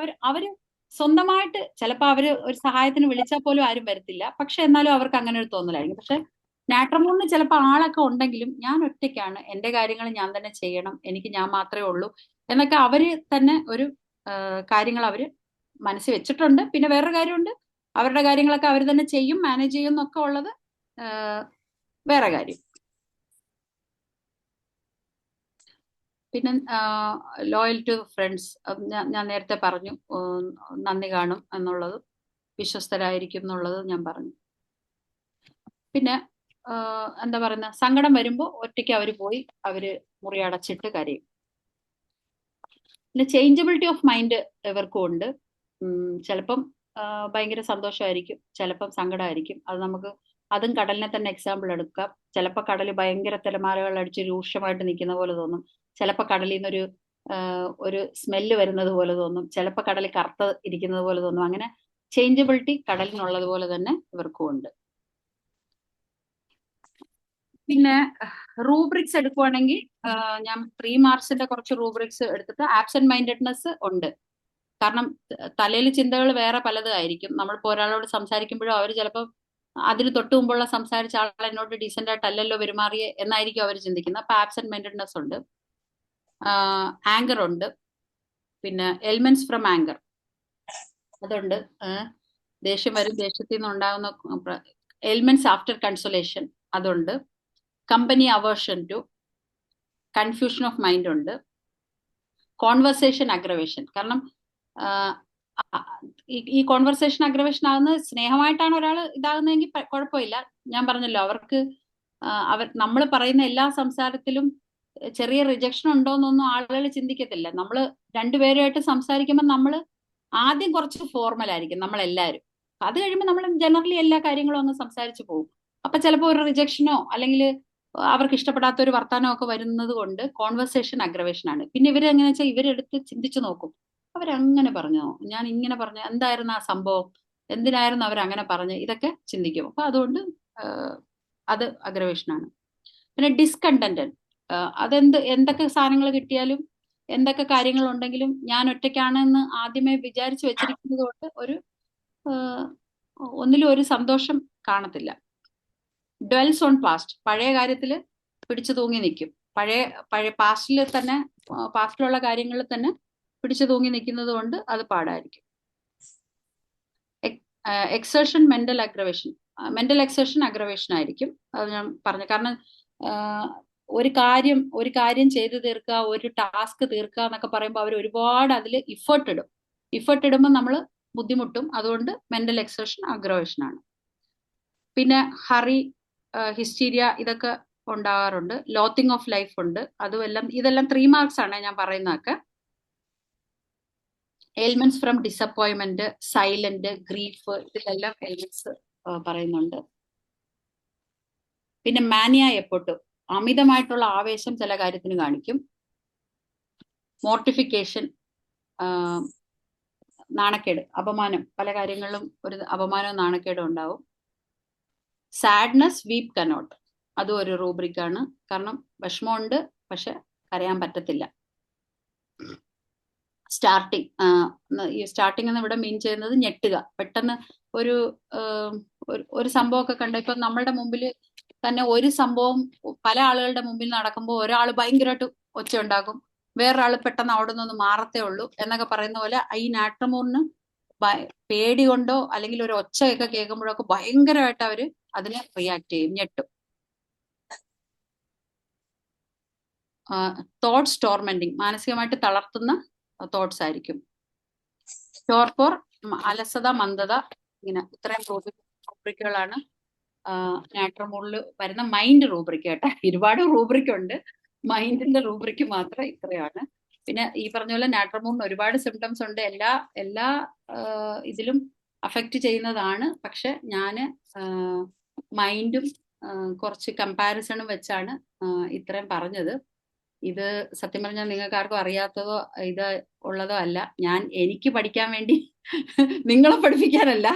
അവര് സ്വന്തമായിട്ട് ചിലപ്പോ അവര് ഒരു സഹായത്തിന് വിളിച്ചാൽ പോലും ആരും വരത്തില്ല. പക്ഷെ എന്നാലും അവർക്ക് അങ്ങനെ ഒരു തോന്നലായിരിക്കും. പക്ഷെ മാട്രിമോണിയിൽ ചിലപ്പോൾ ആളൊക്കെ ഉണ്ടെങ്കിലും ഞാൻ ഒറ്റയ്ക്കാണ്, എന്റെ കാര്യങ്ങൾ ഞാൻ തന്നെ ചെയ്യണം, എനിക്ക് ഞാൻ മാത്രമേ ഉള്ളൂ എന്നൊക്കെ അവര് തന്നെ ഒരു കാര്യങ്ങൾ അവര് മനസ്സിൽ വെച്ചിട്ടുണ്ട്. പിന്നെ വേറൊരു കാര്യമുണ്ട്, അവരുടെ കാര്യങ്ങളൊക്കെ അവർ തന്നെ ചെയ്യും, മാനേജ് ചെയ്യും എന്നൊക്കെ ഉള്ളത് വേറെ കാര്യം. പിന്നെ ലോയൽ ടു ഫ്രണ്ട്സ്, ഞാൻ നേരത്തെ പറഞ്ഞു, നന്ദി കാണും എന്നുള്ളത്, വിശ്വസ്തരായിരിക്കും എന്നുള്ളത് ഞാൻ പറഞ്ഞു. പിന്നെ എന്താ പറയുന്ന, സങ്കടം വരുമ്പോൾ ഒറ്റയ്ക്ക് അവർ പോയി അവര് മുറി അടച്ചിട്ട് കരയും. പിന്നെ ചേഞ്ചബിലിറ്റി ഓഫ് മൈൻഡ് ഇവർക്കും ഉണ്ട്. ചിലപ്പം ഭയങ്കര സന്തോഷമായിരിക്കും, ചിലപ്പം സങ്കടമായിരിക്കും. അതും കടലിനെ തന്നെ എക്സാമ്പിൾ എടുക്കാം. ചിലപ്പോൾ കടൽ ഭയങ്കര തിരമാലകൾ അടിച്ച് രൂക്ഷമായിട്ട് നിൽക്കുന്ന പോലെ തോന്നും, ചിലപ്പോൾ കടലിൽ നിന്നൊരു ഒരു സ്മെല്ല് വരുന്നത് പോലെ തോന്നും, ചിലപ്പോൾ കടൽ കറുത്ത് ഇരിക്കുന്നത് പോലെ തോന്നും. അങ്ങനെ ചേഞ്ചബിലിറ്റി കടലിനുള്ളത് പോലെ തന്നെ ഇവർക്കും ഉണ്ട്. പിന്നെ റൂബ്രിക്സ് എടുക്കുവാണെങ്കിൽ ഞാൻ 3 മാർക്സിന്റെ കുറച്ച് റൂബ്രിക്സ് എടുത്തിട്ട്, ആബ്സെന്റ് മൈൻഡഡ്നെസ് ഉണ്ട്. കാരണം തലയിൽ ചിന്തകൾ വേറെ പലതും ആയിരിക്കും. നമ്മളിപ്പോൾ ഒരാളോട് സംസാരിക്കുമ്പോഴും അവർ ചിലപ്പോൾ അതിന് തൊട്ട് മുമ്പുള്ള സംസാരിച്ച ആൾ എന്നോട് ഡീസെന്റ് ആയിട്ടല്ലല്ലോ പെരുമാറിയ എന്നായിരിക്കും അവർ ചിന്തിക്കുന്നത്. അപ്പൊ ആബ്സെന്റ് മൈൻഡഡ്നെസ് ഉണ്ട്. ആങ്കർ ഉണ്ട്. പിന്നെ എലിമെന്റ്സ് ഫ്രം ആങ്കർ അതുണ്ട്. ദേഷ്യം വരും, ദേഷ്യത്തിൽ നിന്ന് ഉണ്ടാകുന്ന എലിമെന്റ്സ് ആഫ്റ്റർ കൺസോലേഷൻ അതുണ്ട്. Company aversion to, confusion of mind ഉണ്ട്. കോൺവെർസേഷൻ അഗ്രവേഷൻ, കാരണം ഈ കോൺവെർസേഷൻ അഗ്രവേഷൻ ആകുന്നത് സ്നേഹമായിട്ടാണ് ഒരാൾ ഇതാകുന്നതെങ്കിൽ കുഴപ്പമില്ല. ഞാൻ പറഞ്ഞല്ലോ, അവർക്ക് നമ്മൾ പറയുന്ന എല്ലാ സംസാരത്തിലും ചെറിയ റിജക്ഷൻ ഉണ്ടോന്നൊന്നും ആളുകൾ ചിന്തിക്കത്തില്ല. നമ്മൾ രണ്ടുപേരുമായിട്ട് സംസാരിക്കുമ്പോൾ നമ്മൾ ആദ്യം കുറച്ച് ഫോർമൽ ആയിരിക്കും നമ്മളെല്ലാവരും. അത് കഴിയുമ്പോൾ നമ്മൾ ജനറലി എല്ലാ കാര്യങ്ങളും അങ്ങ് സംസാരിച്ചു പോകും. അപ്പൊ ചിലപ്പോൾ ഒരു റിജക്ഷനോ അല്ലെങ്കിൽ അവർക്ക് ഇഷ്ടപ്പെടാത്ത ഒരു വർത്താനോ ഒക്കെ വരുന്നത് കൊണ്ട് കോൺവെർസേഷൻ അഗ്രവേഷൻ ആണ്. പിന്നെ ഇവരെങ്ങനെ വെച്ചാൽ ഇവരെടുത്ത് ചിന്തിച്ചു നോക്കും, അവരങ്ങനെ പറഞ്ഞോ, ഞാൻ ഇങ്ങനെ പറഞ്ഞു, എന്തായിരുന്നു ആ സംഭവം, എന്തിനായിരുന്നു അവരങ്ങനെ പറഞ്ഞ്, ഇതൊക്കെ ചിന്തിക്കും. അപ്പൊ അതുകൊണ്ട് അത് അഗ്രവേഷൻ ആണ്. പിന്നെ ഡിസ്കണ്ടന്റ്, എന്തൊക്കെ സാധനങ്ങൾ കിട്ടിയാലും എന്തൊക്കെ കാര്യങ്ങൾ ഉണ്ടെങ്കിലും ഞാൻ ഒറ്റയ്ക്കാണെന്ന് ആദ്യമേ വിചാരിച്ചു വെച്ചിരിക്കുന്നത് കൊണ്ട് ഒന്നിലും ഒരു സന്തോഷം കാണത്തില്ല. ഡ്വെൽസ് ഓൺ പാസ്റ്റ്, പഴയ കാര്യത്തിൽ പിടിച്ചു തൂങ്ങി നിൽക്കും. പഴയ പാസ്റ്റിലുള്ള കാര്യങ്ങളിൽ തന്നെ പിടിച്ചു തൂങ്ങി നിൽക്കുന്നത് കൊണ്ട് അത് പാടായിരിക്കും. എക്സേർഷൻ മെന്റൽ എക്സേർഷൻ അഗ്രവേഷൻ ആയിരിക്കും. അത് ഞാൻ പറഞ്ഞു. കാരണം ഒരു കാര്യം ചെയ്തു തീർക്കുക, ഒരു ടാസ്ക് തീർക്കുക എന്നൊക്കെ പറയുമ്പോൾ അവർ ഒരുപാട് അതിൽ ഇഫർട്ട് ഇടുമ്പോൾ നമ്മൾ ബുദ്ധിമുട്ടും. അതുകൊണ്ട് മെന്റൽ എക്സോഷൻ അഗ്രവേഷൻ ആണ്. പിന്നെ ഹറി, ഹിസ്റ്റീരിയ ഇതൊക്കെ ഉണ്ടാകാറുണ്ട്. ലോത്തിങ് ഓഫ് ലൈഫ് ഉണ്ട്. ഇതെല്ലാം 3 മാർക്സ് ആണ് ഞാൻ പറയുന്നതൊക്കെ. Elements from disappointment, silent, grief, ഇതിലെല്ലാം എലിമെന്റ്സ് പറയുന്നുണ്ട്. പിന്നെ മാനിയ എപ്പോട്ട്, അമിതമായിട്ടുള്ള ആവേശം ചില കാര്യത്തിന് കാണിക്കും. മോർട്ടിഫിക്കേഷൻ, നാണക്കേട്, അപമാനം, പല കാര്യങ്ങളിലും ഒരു അപമാനവും നാണക്കേടും ഉണ്ടാവും. സാഡ്നെസ്, വീപ്പ് കനോട്ട്, അതും ഒരു റൂബ്രിക്കാണ്. കാരണം വിഷമമുണ്ട്, പക്ഷെ കരയാൻ പറ്റത്തില്ല. ഈ സ്റ്റാർട്ടിംഗ് എന്ന് ഇവിടെ മീൻ ചെയ്യുന്നത് ഞെട്ടുക, പെട്ടെന്ന് ഒരു സംഭവമൊക്കെ കണ്ട, ഇപ്പൊ നമ്മളുടെ മുമ്പിൽ തന്നെ ഒരു സംഭവം പല ആളുകളുടെ മുമ്പിൽ നടക്കുമ്പോൾ ഒരാൾ ഭയങ്കരമായിട്ട് ഒച്ച ഉണ്ടാക്കും, വേറൊരാൾ പെട്ടെന്ന് അവിടെ നിന്ന് മാറത്തേ ഉള്ളൂ എന്നൊക്കെ പറയുന്ന പോലെ ഈ നാട്രമൂറിന് പേടി കൊണ്ടോ അല്ലെങ്കിൽ ഒരു ഒച്ചയൊക്കെ കേൾക്കുമ്പോഴൊക്കെ ഭയങ്കരമായിട്ട് അവര് അതിനെ റിയാക്ട് ചെയ്യും, ഞെട്ടും. തോട്ട്സ് ടോർമെന്റിങ്, മാനസികമായിട്ട് തളർത്തുന്ന തോട്ട്സ് ആയിരിക്കും. ടോർപോർ, അലസത, മന്ദത, ഇങ്ങനെ ഇത്രയും റൂബ്രിക്കുകളാണ് നാട്രമൂറിൽ വരുന്ന മൈൻഡ് റൂബ്രിക് കേട്ടോ. ഒരുപാട് റൂബ്രിക് ഉണ്ട്, മൈൻഡിന്റെ റൂബ്രിക് മാത്രം ഇത്രയാണ്. പിന്നെ ഈ പറഞ്ഞ പോലെ നാട്രമൂറിന് ഒരുപാട് സിംറ്റംസ് ഉണ്ട്, എല്ലാ ഇതിലും അഫക്റ്റ് ചെയ്യുന്നതാണ്. പക്ഷെ ഞാന് മൈൻഡും കുറച്ച് കമ്പാരിസണും വെച്ചാണ് ഇത്രയും പറഞ്ഞത്. ഇത് സത്യം പറഞ്ഞാൽ നിങ്ങൾക്ക് ആർക്കും അറിയാത്തതോ ഇത് ഉള്ളതോ അല്ല. എനിക്ക് പഠിക്കാൻ വേണ്ടി, നിങ്ങളെ പഠിപ്പിക്കാനല്ല,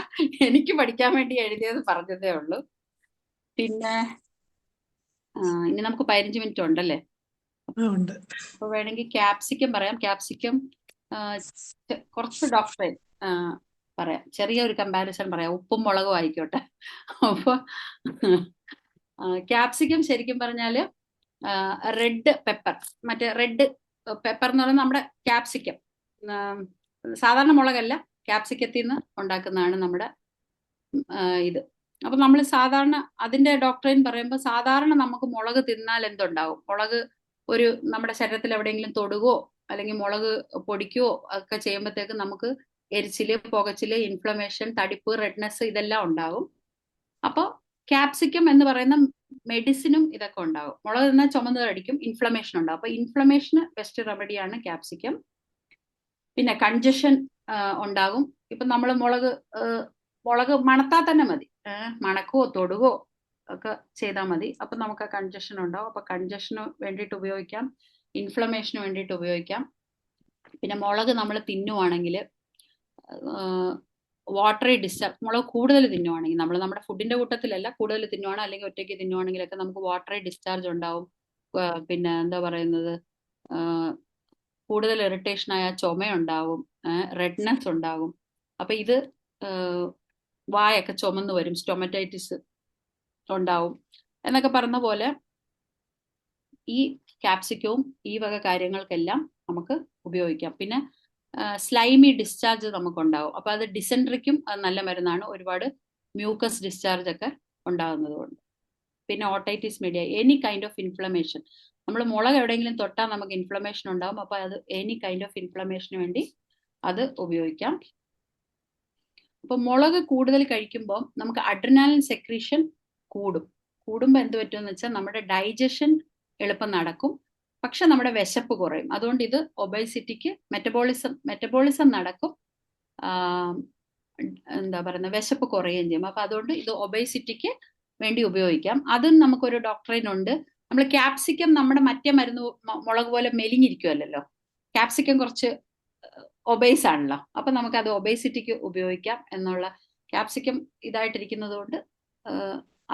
എനിക്ക് പഠിക്കാൻ വേണ്ടി എഴുതിയത് പറഞ്ഞതേ ഉള്ളൂ. പിന്നെ ഇനി നമുക്ക് 15 മിനിറ്റ് ഉണ്ടല്ലേ? അപ്പൊ വേണമെങ്കിൽ ക്യാപ്സിക്കം പറയാം. ക്യാപ്സിക്കം കുറച്ച് ഡോക്ടറേറ്റ് പറയാം, ചെറിയൊരു കമ്പാരിസൺ പറയാം, ഉപ്പും മുളകും ആയിക്കോട്ടെ. അപ്പൊ ക്യാപ്സിക്കം ശരിക്കും പറഞ്ഞാല് റെഡ് പെപ്പർ, മറ്റേ റെഡ് പെപ്പർ എന്ന് പറയുന്നത് നമ്മുടെ ക്യാപ്സിക്കം, സാധാരണ മുളകല്ല, ക്യാപ്സിക്കത്തിൽ നിന്ന് ഉണ്ടാക്കുന്നതാണ് നമ്മുടെ ഇത്. അപ്പൊ നമ്മൾ സാധാരണ അതിന്റെ ഡോക്ടറേൻ പറയുമ്പോൾ സാധാരണ നമുക്ക് മുളക് തിന്നാൽ എന്തുണ്ടാവും? മുളക് നമ്മുടെ ശരീരത്തിൽ എവിടെയെങ്കിലും തൊടുകയോ അല്ലെങ്കിൽ മുളക് പൊടിക്കുകയോ ഒക്കെ ചെയ്യുമ്പോഴത്തേക്ക് നമുക്ക് എരിച്ചില്, പുകച്ചില്, ഇൻഫ്ലമേഷൻ, തടിപ്പ്, റെഡ്നെസ് ഇതെല്ലാം ഉണ്ടാവും. അപ്പോൾ ക്യാപ്സിക്കം എന്ന് പറയുന്ന മെഡിസിനും ഇതൊക്കെ ഉണ്ടാവും. മുളക് തിന്നാൽ ചുമന്ന് അടിക്കും, ഇൻഫ്ലമേഷൻ ഉണ്ടാവും. അപ്പൊ ഇൻഫ്ലമേഷന് ബെസ്റ്റ് റെമഡിയാണ് ക്യാപ്സിക്കം. പിന്നെ കൺജഷൻ ഉണ്ടാകും. ഇപ്പൊ നമ്മൾ മുളക് മണത്താൽ തന്നെ മതി, മണക്കുവോ തൊടുകോ ഒക്കെ ചെയ്താൽ മതി. അപ്പൊ നമുക്ക് ആ കൺജഷൻ ഉണ്ടാവും. അപ്പൊ കൺജഷന് വേണ്ടിയിട്ട് ഉപയോഗിക്കാം, ഇൻഫ്ലമേഷന് വേണ്ടിയിട്ട് ഉപയോഗിക്കാം. പിന്നെ മുളക് നമ്മൾ തിന്നുവാണെങ്കിൽ വാട്ടറി ഡിസ്ചാർജ്, മുളക് കൂടുതൽ തിന്നുവാണെങ്കിൽ, നമ്മുടെ ഫുഡിന്റെ കൂട്ടത്തിലല്ല, കൂടുതൽ തിന്നുവാണ് അല്ലെങ്കിൽ ഒറ്റയ്ക്ക് തിന്നുവാണെങ്കിലൊക്കെ നമുക്ക് വാട്ടറി ഡിസ്ചാർജ് ഉണ്ടാവും. പിന്നെ എന്താ പറയുന്നത്, കൂടുതൽ ഇറിറ്റേഷൻ ആയ ചുമയുണ്ടാവും, റെഡ്നെസ് ഉണ്ടാകും. അപ്പൊ ഇത് വായൊക്കെ ചുമന്ന് വരും, സ്റ്റൊമറ്റൈറ്റിസ് ഉണ്ടാവും എന്നൊക്കെ പറഞ്ഞ പോലെ ഈ ക്യാപ്സിക്കവും ഈ വക കാര്യങ്ങൾക്കെല്ലാം നമുക്ക് ഉപയോഗിക്കാം. പിന്നെ സ്ലൈമി ഡിസ്ചാർജ് നമുക്കുണ്ടാവും. അപ്പൊ അത് ഡിസെൻട്രിക്കും അത് നല്ല മരുന്നാണ്, ഒരുപാട് മ്യൂക്കസ് ഡിസ്ചാർജ് ഒക്കെ ഉണ്ടാകുന്നത് കൊണ്ട്. പിന്നെ otitis media, any kind of inflammation, നമ്മൾ മുളക് എവിടെയെങ്കിലും തൊട്ടാൽ നമുക്ക് ഇൻഫ്ലമേഷൻ ഉണ്ടാവും. അപ്പൊ അത് എനി കൈൻഡ് ഓഫ് ഇൻഫ്ലമേഷന് വേണ്ടി അത് ഉപയോഗിക്കാം. അപ്പൊ മുളക് കൂടുതൽ കഴിക്കുമ്പോൾ നമുക്ക് അഡ്രിനാലിൻ സെക്രീഷൻ കൂടുമ്പോൾ എന്ത് പറ്റുമെന്ന് വെച്ചാൽ നമ്മുടെ ഡൈജഷൻ എളുപ്പം നടക്കും, പക്ഷെ നമ്മുടെ വിശപ്പ് കുറയും. അതുകൊണ്ട് ഇത് ഒബേസിറ്റിക്ക് മെറ്റബോളിസം നടക്കും, എന്താ പറയുന്നത്, വിശപ്പ് കുറയുകയും ചെയ്യും. അപ്പൊ അതുകൊണ്ട് ഇത് ഒബേസിറ്റിക്ക് വേണ്ടി ഉപയോഗിക്കാം. അതും നമുക്കൊരു ഡോക്ടറിനുണ്ട്. നമ്മൾ ക്യാപ്സിക്കം നമ്മുടെ മറ്റേ മരുന്ന് മുളക് പോലെ മെലിഞ്ഞിരിക്കുമല്ലോ, ക്യാപ്സിക്കം കുറച്ച് ഒബേസ് ആണല്ലോ. അപ്പൊ നമുക്ക് അത് ഒബേസിറ്റിക്ക് ഉപയോഗിക്കാം എന്നുള്ള, ക്യാപ്സിക്കം ഇതായിട്ടിരിക്കുന്നത് കൊണ്ട്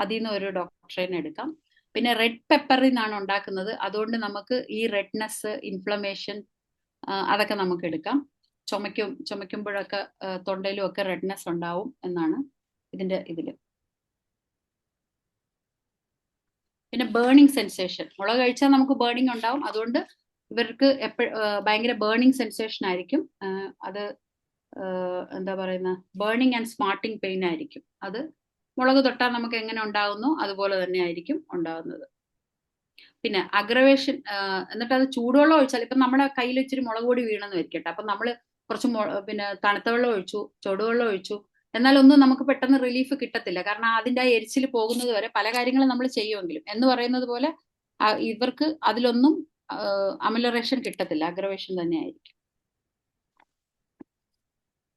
അതിൽ നിന്ന് ഒരു ഡോക്ടറിനെ എടുക്കാം. പിന്നെ റെഡ് പെപ്പറിൽ നിന്നാണ് ഉണ്ടാക്കുന്നത്, അതുകൊണ്ട് നമുക്ക് ഈ റെഡ്നെസ്, ഇൻഫ്ലമേഷൻ അതൊക്കെ നമുക്ക് എടുക്കാം. ചുമയ്ക്കുമ്പോഴൊക്കെ തൊണ്ടയിലും ഒക്കെ റെഡ്നെസ് ഉണ്ടാവും എന്നാണ് ഇതില്. പിന്നെ ബേണിംഗ് സെൻസേഷൻ, മുളക് കഴിച്ചാൽ നമുക്ക് ബേണിംഗ് ഉണ്ടാവും. അതുകൊണ്ട് ഇവർക്ക് ഭയങ്കര ബേണിംഗ് സെൻസേഷൻ ആയിരിക്കും. അത് എന്താ പറയുന്ന, ബേണിംഗ് ആൻഡ് സ്മാർട്ടിംഗ് പെയിൻ ആയിരിക്കും. അത് മുളക് തൊട്ടാൽ നമുക്ക് എങ്ങനെ ഉണ്ടാകുന്നു അതുപോലെ തന്നെ ആയിരിക്കും ഉണ്ടാകുന്നത്. പിന്നെ അഗ്രവേഷൻ, എന്നിട്ട് അത് ചൂടുവെള്ളം ഒഴിച്ചാൽ ഇപ്പൊ നമ്മുടെ കയ്യിൽ ഇച്ചിരി മുളക് പൊടി വീണെന്ന് വരിക്കട്ടെ, അപ്പൊ നമ്മള് കുറച്ച് പിന്നെ തണുത്ത വെള്ളം ഒഴിച്ചു, ചുടുവെള്ളം ഒഴിച്ചു, എന്നാലൊന്നും നമുക്ക് പെട്ടെന്ന് റിലീഫ് കിട്ടത്തില്ല. കാരണം അതിന്റെ ആ എരിച്ചിൽ പോകുന്നത് വരെ പല കാര്യങ്ങളും നമ്മൾ ചെയ്യുമെങ്കിലും എന്ന് പറയുന്നത് പോലെ ഇവർക്ക് അതിലൊന്നും അമലറേഷൻ കിട്ടത്തില്ല, അഗ്രവേഷൻ തന്നെ ആയിരിക്കും.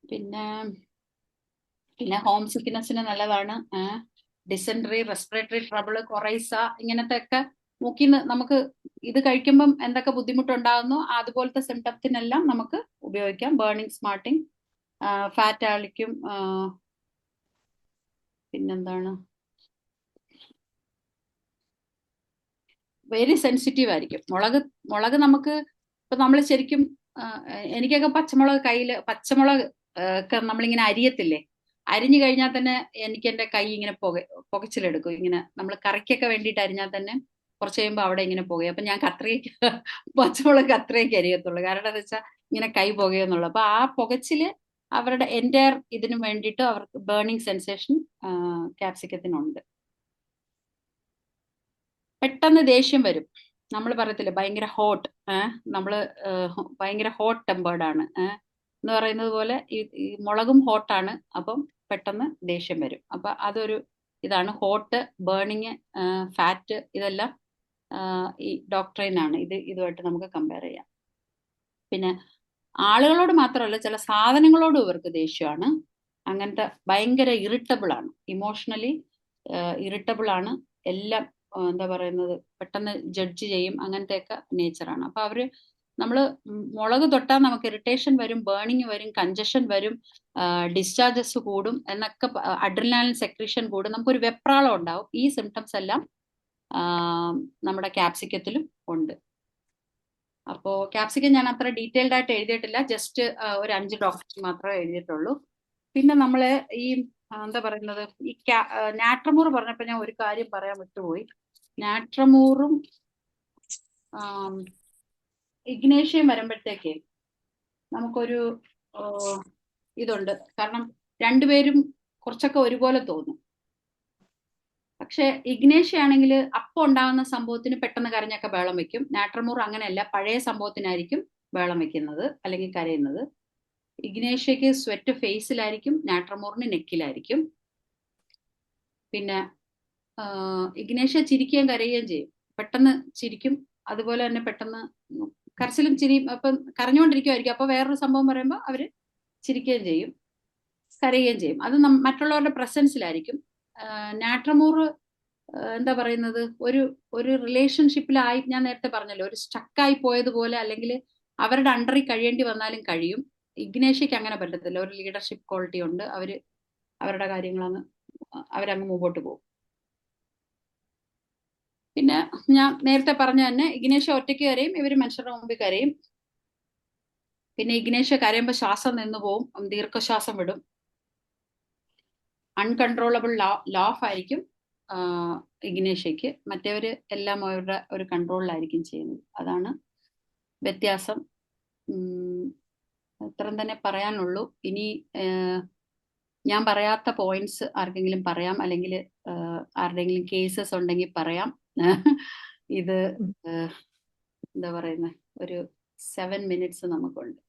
പിന്നെ പിന്നെ ഹോം സിക്നെസ്സിന് നല്ലതാണ്. ഡിസെൻട്രി, റെസ്പിറേറ്ററി ട്രബിള്, കൊറൈസ, ഇങ്ങനത്തെ ഒക്കെ മൂക്കിന്ന് നമുക്ക് ഇത് കഴിക്കുമ്പം എന്തൊക്കെ ബുദ്ധിമുട്ടുണ്ടാകുന്നു അതുപോലത്തെ സിംറ്റംസിനെല്ലാം നമുക്ക് ഉപയോഗിക്കാം. ബേണിംഗ്, സ്മാർട്ടിങ്, ഫാറ്റ് ആളിക്കും. പിന്നെന്താണ്, വെരി സെൻസിറ്റീവ് ആയിരിക്കും. മുളക് നമുക്ക് ഇപ്പൊ നമ്മൾ ശരിക്കും എനിക്കൊക്കെ പച്ചമുളക് ഒക്കെ നമ്മളിങ്ങനെ അരിയത്തില്ലേ, അരിഞ്ഞു കഴിഞ്ഞാൽ തന്നെ എനിക്ക് എന്റെ കൈ ഇങ്ങനെ പുകച്ചിലെടുക്കും. ഇങ്ങനെ നമ്മൾ കറിക്കൊക്കെ വേണ്ടിയിട്ട് അരിഞ്ഞാൽ തന്നെ കുറച്ച് കഴിയുമ്പോൾ അവിടെ ഇങ്ങനെ പുകയും. അപ്പൊ ഞാൻ പച്ചമുളക് കത്രയൊക്കെ അരിയത്തുള്ളൂ. കാരണം എന്താ വെച്ചാൽ ഇങ്ങനെ കൈ പുകയെന്നുള്ളു. അപ്പൊ ആ പുകച്ചില് അവരുടെ എൻറ്റയർ ഇതിനു വേണ്ടിയിട്ട് അവർക്ക് ബേണിംഗ് സെൻസേഷൻ ക്യാപ്സിക്കത്തിനുണ്ട്. പെട്ടെന്ന് ദേഷ്യം വരും. നമ്മൾ പറയത്തില്ലേ ഭയങ്കര ഹോട്ട്, നമ്മള് ഭയങ്കര ഹോട്ട് ടെമ്പേർഡ് ആണ് എന്ന് പറയുന്നത് പോലെ ഈ മുളകും ഹോട്ടാണ്. അപ്പം പെട്ടെന്ന് ദേഷ്യം വരും. അപ്പൊ അതൊരു ഇതാണ്. ഹോട്ട്, ബേണിങ്, ഫാറ്റ്, ഇതെല്ലാം ഈ ഡോക്ട്രൈൻ ആണ്. ഇതുമായിട്ട് നമുക്ക് കമ്പയർ ചെയ്യാം. പിന്നെ ആളുകളോട് മാത്രമല്ല, ചില സാധനങ്ങളോടും ഇവർക്ക് ദേഷ്യമാണ്. അങ്ങനത്തെ ഭയങ്കര ഇറിറ്റബിൾ ആണ്, ഇമോഷണലി ഇറിറ്റബിൾ ആണ്. എല്ലാം എന്താ പറയുന്നത്, പെട്ടെന്ന് ജഡ്ജ് ചെയ്യും, അങ്ങനത്തെയൊക്കെ നേച്ചറാണ്. അപ്പൊ അവര് നമ്മള് മുളക് തൊട്ടാൽ നമുക്ക് ഇറിറ്റേഷൻ വരും, ബേണിങ് വരും, കഞ്ചഷൻ വരും, ഡിസ്ചാർജസ് കൂടും, എന്നൊക്കെ അഡ്രിനാലിൻ സെക്രീഷൻ കൂടും, നമുക്കൊരു വെപ്രാളം ഉണ്ടാവും. ഈ സിംറ്റംസ് എല്ലാം നമ്മുടെ ക്യാപ്സിക്കത്തിലും ഉണ്ട്. അപ്പോ ക്യാപ്സിക്കം ഞാൻ അത്ര ഡീറ്റെയിൽഡ് ആയിട്ട് എഴുതിയിട്ടില്ല, ജസ്റ്റ് ഒരു 5 ഡോക്ടർ മാത്രമേ എഴുതിയിട്ടുള്ളൂ. പിന്നെ നമ്മള് ഈ എന്താ പറയുന്നത്, ഈ നാട്രമൂർ പറഞ്ഞപ്പോ ഞാൻ ഒരു കാര്യം പറയാൻ വിട്ടുപോയി. നാട്രമൂറും ഇഗ്നേഷ്യം വരുമ്പോഴത്തേക്ക് നമുക്കൊരു ഇതുണ്ട്. കാരണം രണ്ടുപേരും കുറച്ചൊക്കെ ഒരുപോലെ തോന്നും. പക്ഷെ ഇഗ്നേഷ്യ ആണെങ്കിൽ അപ്പം ഉണ്ടാകുന്ന സംഭവത്തിന് പെട്ടെന്ന് കരഞ്ഞൊക്കെ ബഹളം വെക്കും. നാട്രമൂർ അങ്ങനെയല്ല, പഴയ സംഭവത്തിനായിരിക്കും ബഹളം വെക്കുന്നത് അല്ലെങ്കിൽ കരയുന്നത്. ഇഗ്നേഷ്യക്ക് സ്വെറ്റ് ഫേസിലായിരിക്കും, നാട്രമൂറിന് നെക്കിലായിരിക്കും. പിന്നെ ഇഗ്നേഷ്യ ചിരിക്കുകയും കരയുകയും ചെയ്യും. പെട്ടെന്ന് ചിരിക്കും, അതുപോലെ തന്നെ പെട്ടെന്ന് കരച്ചിലും ചിരിയും. അപ്പം കരഞ്ഞുകൊണ്ടിരിക്കുമായിരിക്കും, അപ്പൊ വേറൊരു സംഭവം പറയുമ്പോൾ അവര് ചിരിക്കുകയും ചെയ്യും, കരയുകയും ചെയ്യും. അത് മറ്റുള്ളവരുടെ പ്രസൻസിലായിരിക്കും. നാട്രമൂർ എന്താ പറയുന്നത്, ഒരു റിലേഷൻഷിപ്പിലായി, ഞാൻ നേരത്തെ പറഞ്ഞല്ലോ, ഒരു സ്റ്റക്കായി പോയതുപോലെ, അല്ലെങ്കിൽ അവരുടെ അണ്ടറിൽ കഴിയേണ്ടി വന്നാലും കഴിയും. ഇഗ്നേഷ്യക്ക് അങ്ങനെ പറ്റത്തില്ല, ഒരു ലീഡർഷിപ്പ് ക്വാളിറ്റി ഉണ്ട്. അവരുടെ കാര്യങ്ങളങ്ങ് അവരങ്ങ് മുമ്പോട്ട് പോകും. പിന്നെ ഞാൻ നേരത്തെ പറഞ്ഞ തന്നെ ഇഗ്നേഷ്യ ഒറ്റയ്ക്ക് കരയും, ഇവര് മനുഷ്യരുടെ മുമ്പിൽ കരയും. പിന്നെ ഇഗ്നേഷ്യ കരയുമ്പോൾ ശ്വാസം നിന്നു പോവും, ദീർഘശ്വാസം വിടും. അൺകൺട്രോളബിൾ ലാഫ് ആയിരിക്കും ഇഗ്നേഷ്യക്ക്. മറ്റേവര് എല്ലാം അവരുടെ ഒരു കൺട്രോളിലായിരിക്കും ചെയ്യുന്നത്. അതാണ് വ്യത്യാസം. ഇത്രയും തന്നെ പറയാനുള്ളൂ. ഇനി ഞാൻ പറയാത്ത പോയിന്റ്സ് ആർക്കെങ്കിലും പറയാം, അല്ലെങ്കിൽ ആരുടെങ്കിലും കേസസ് ഉണ്ടെങ്കിൽ പറയാം. ഇത് എന്താ പറയുന്ന ഒരു 7 മിനിറ്റ്സ് നമുക്കുണ്ട്.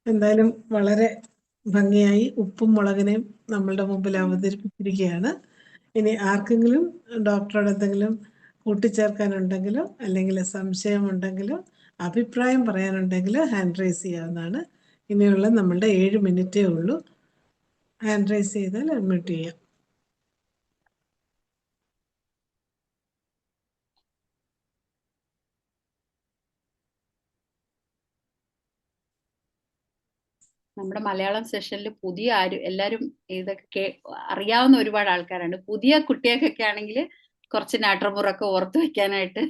എന്തായാലും വളരെ ഭംഗിയായി ഉപ്പും മുളകിനെയും നമ്മളുടെ മുമ്പിൽ അവതരിപ്പിച്ചിരിക്കുകയാണ്. ഇനി ആർക്കെങ്കിലും ഡോക്ടറോട് എന്തെങ്കിലും കൂട്ടിച്ചേർക്കാനുണ്ടെങ്കിലോ അല്ലെങ്കിൽ സംശയമുണ്ടെങ്കിലോ അഭിപ്രായം പറയാനുണ്ടെങ്കിലോ ഹാൻഡ് റൈസ് ചെയ്യാവുന്നതാണ്. ഇനിയുള്ള നമ്മളുടെ 7 മിനിറ്റേ ഉള്ളൂ. ഹാൻഡ് റൈസ് ചെയ്താൽ അഡ്മിറ്റ് ചെയ്യാം. നമ്മുടെ മലയാളം സെഷനിൽ പുതിയ എല്ലാവരും ഇതൊക്കെ അറിയാവുന്ന ഒരുപാട് ആൾക്കാരാണ്. പുതിയ കുട്ടികൾക്കൊക്കെ ആണെങ്കിൽ കുറച്ച് നാട്രമൂറൊക്കെ ഓർത്ത് വെക്കാനായിട്ട്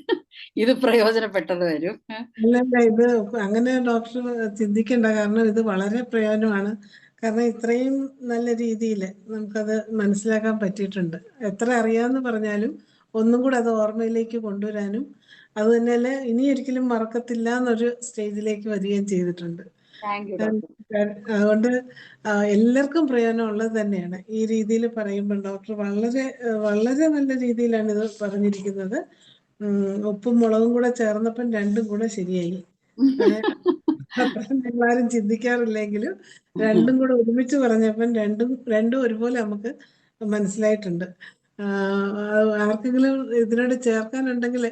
ഇത് പ്രയോജനപ്പെട്ടത് വരും. അല്ലല്ല, ഇത് അങ്ങനെ ഡോക്ടർ ചിന്തിക്കേണ്ട. കാരണം ഇത് വളരെ പ്രയോജനമാണ്. കാരണം ഇത്രയും നല്ല രീതിയിൽ നമുക്കത് മനസ്സിലാക്കാൻ പറ്റിയിട്ടുണ്ട്. എത്ര അറിയാമെന്ന് പറഞ്ഞാലും ഒന്നും കൂടെ അത് ഓർമ്മയിലേക്ക് കൊണ്ടുവരാനും അത് തന്നെയല്ല ഇനി ഒരിക്കലും മറക്കത്തില്ല എന്നൊരു സ്റ്റേജിലേക്ക് വരികയും ചെയ്തിട്ടുണ്ട്. Thank you doctor. അതുകൊണ്ട് എല്ലാവർക്കും പ്രയോജനമുള്ളത് തന്നെയാണ്. ഈ രീതിയിൽ പറയുമ്പോൾ ഡോക്ടർ വളരെ വളരെ നല്ല രീതിയിലാണ് ഇത് പറഞ്ഞിരിക്കുന്നത്. ഉപ്പും മുളകും കൂടെ ചേർന്നപ്പം രണ്ടും കൂടെ ശരിയായി. അങ്ങനെ അത്ര നമ്മളാരും ചിന്തിക്കാറില്ലെങ്കിലും രണ്ടും കൂടെ ഒരുമിച്ച് പറഞ്ഞപ്പം രണ്ടും ഒരുപോലെ നമുക്ക് മനസ്സിലായിട്ടുണ്ട്. ആർക്കെങ്കിലും ഇതിനോട് ചേർക്കാനുണ്ടെങ്കിൽ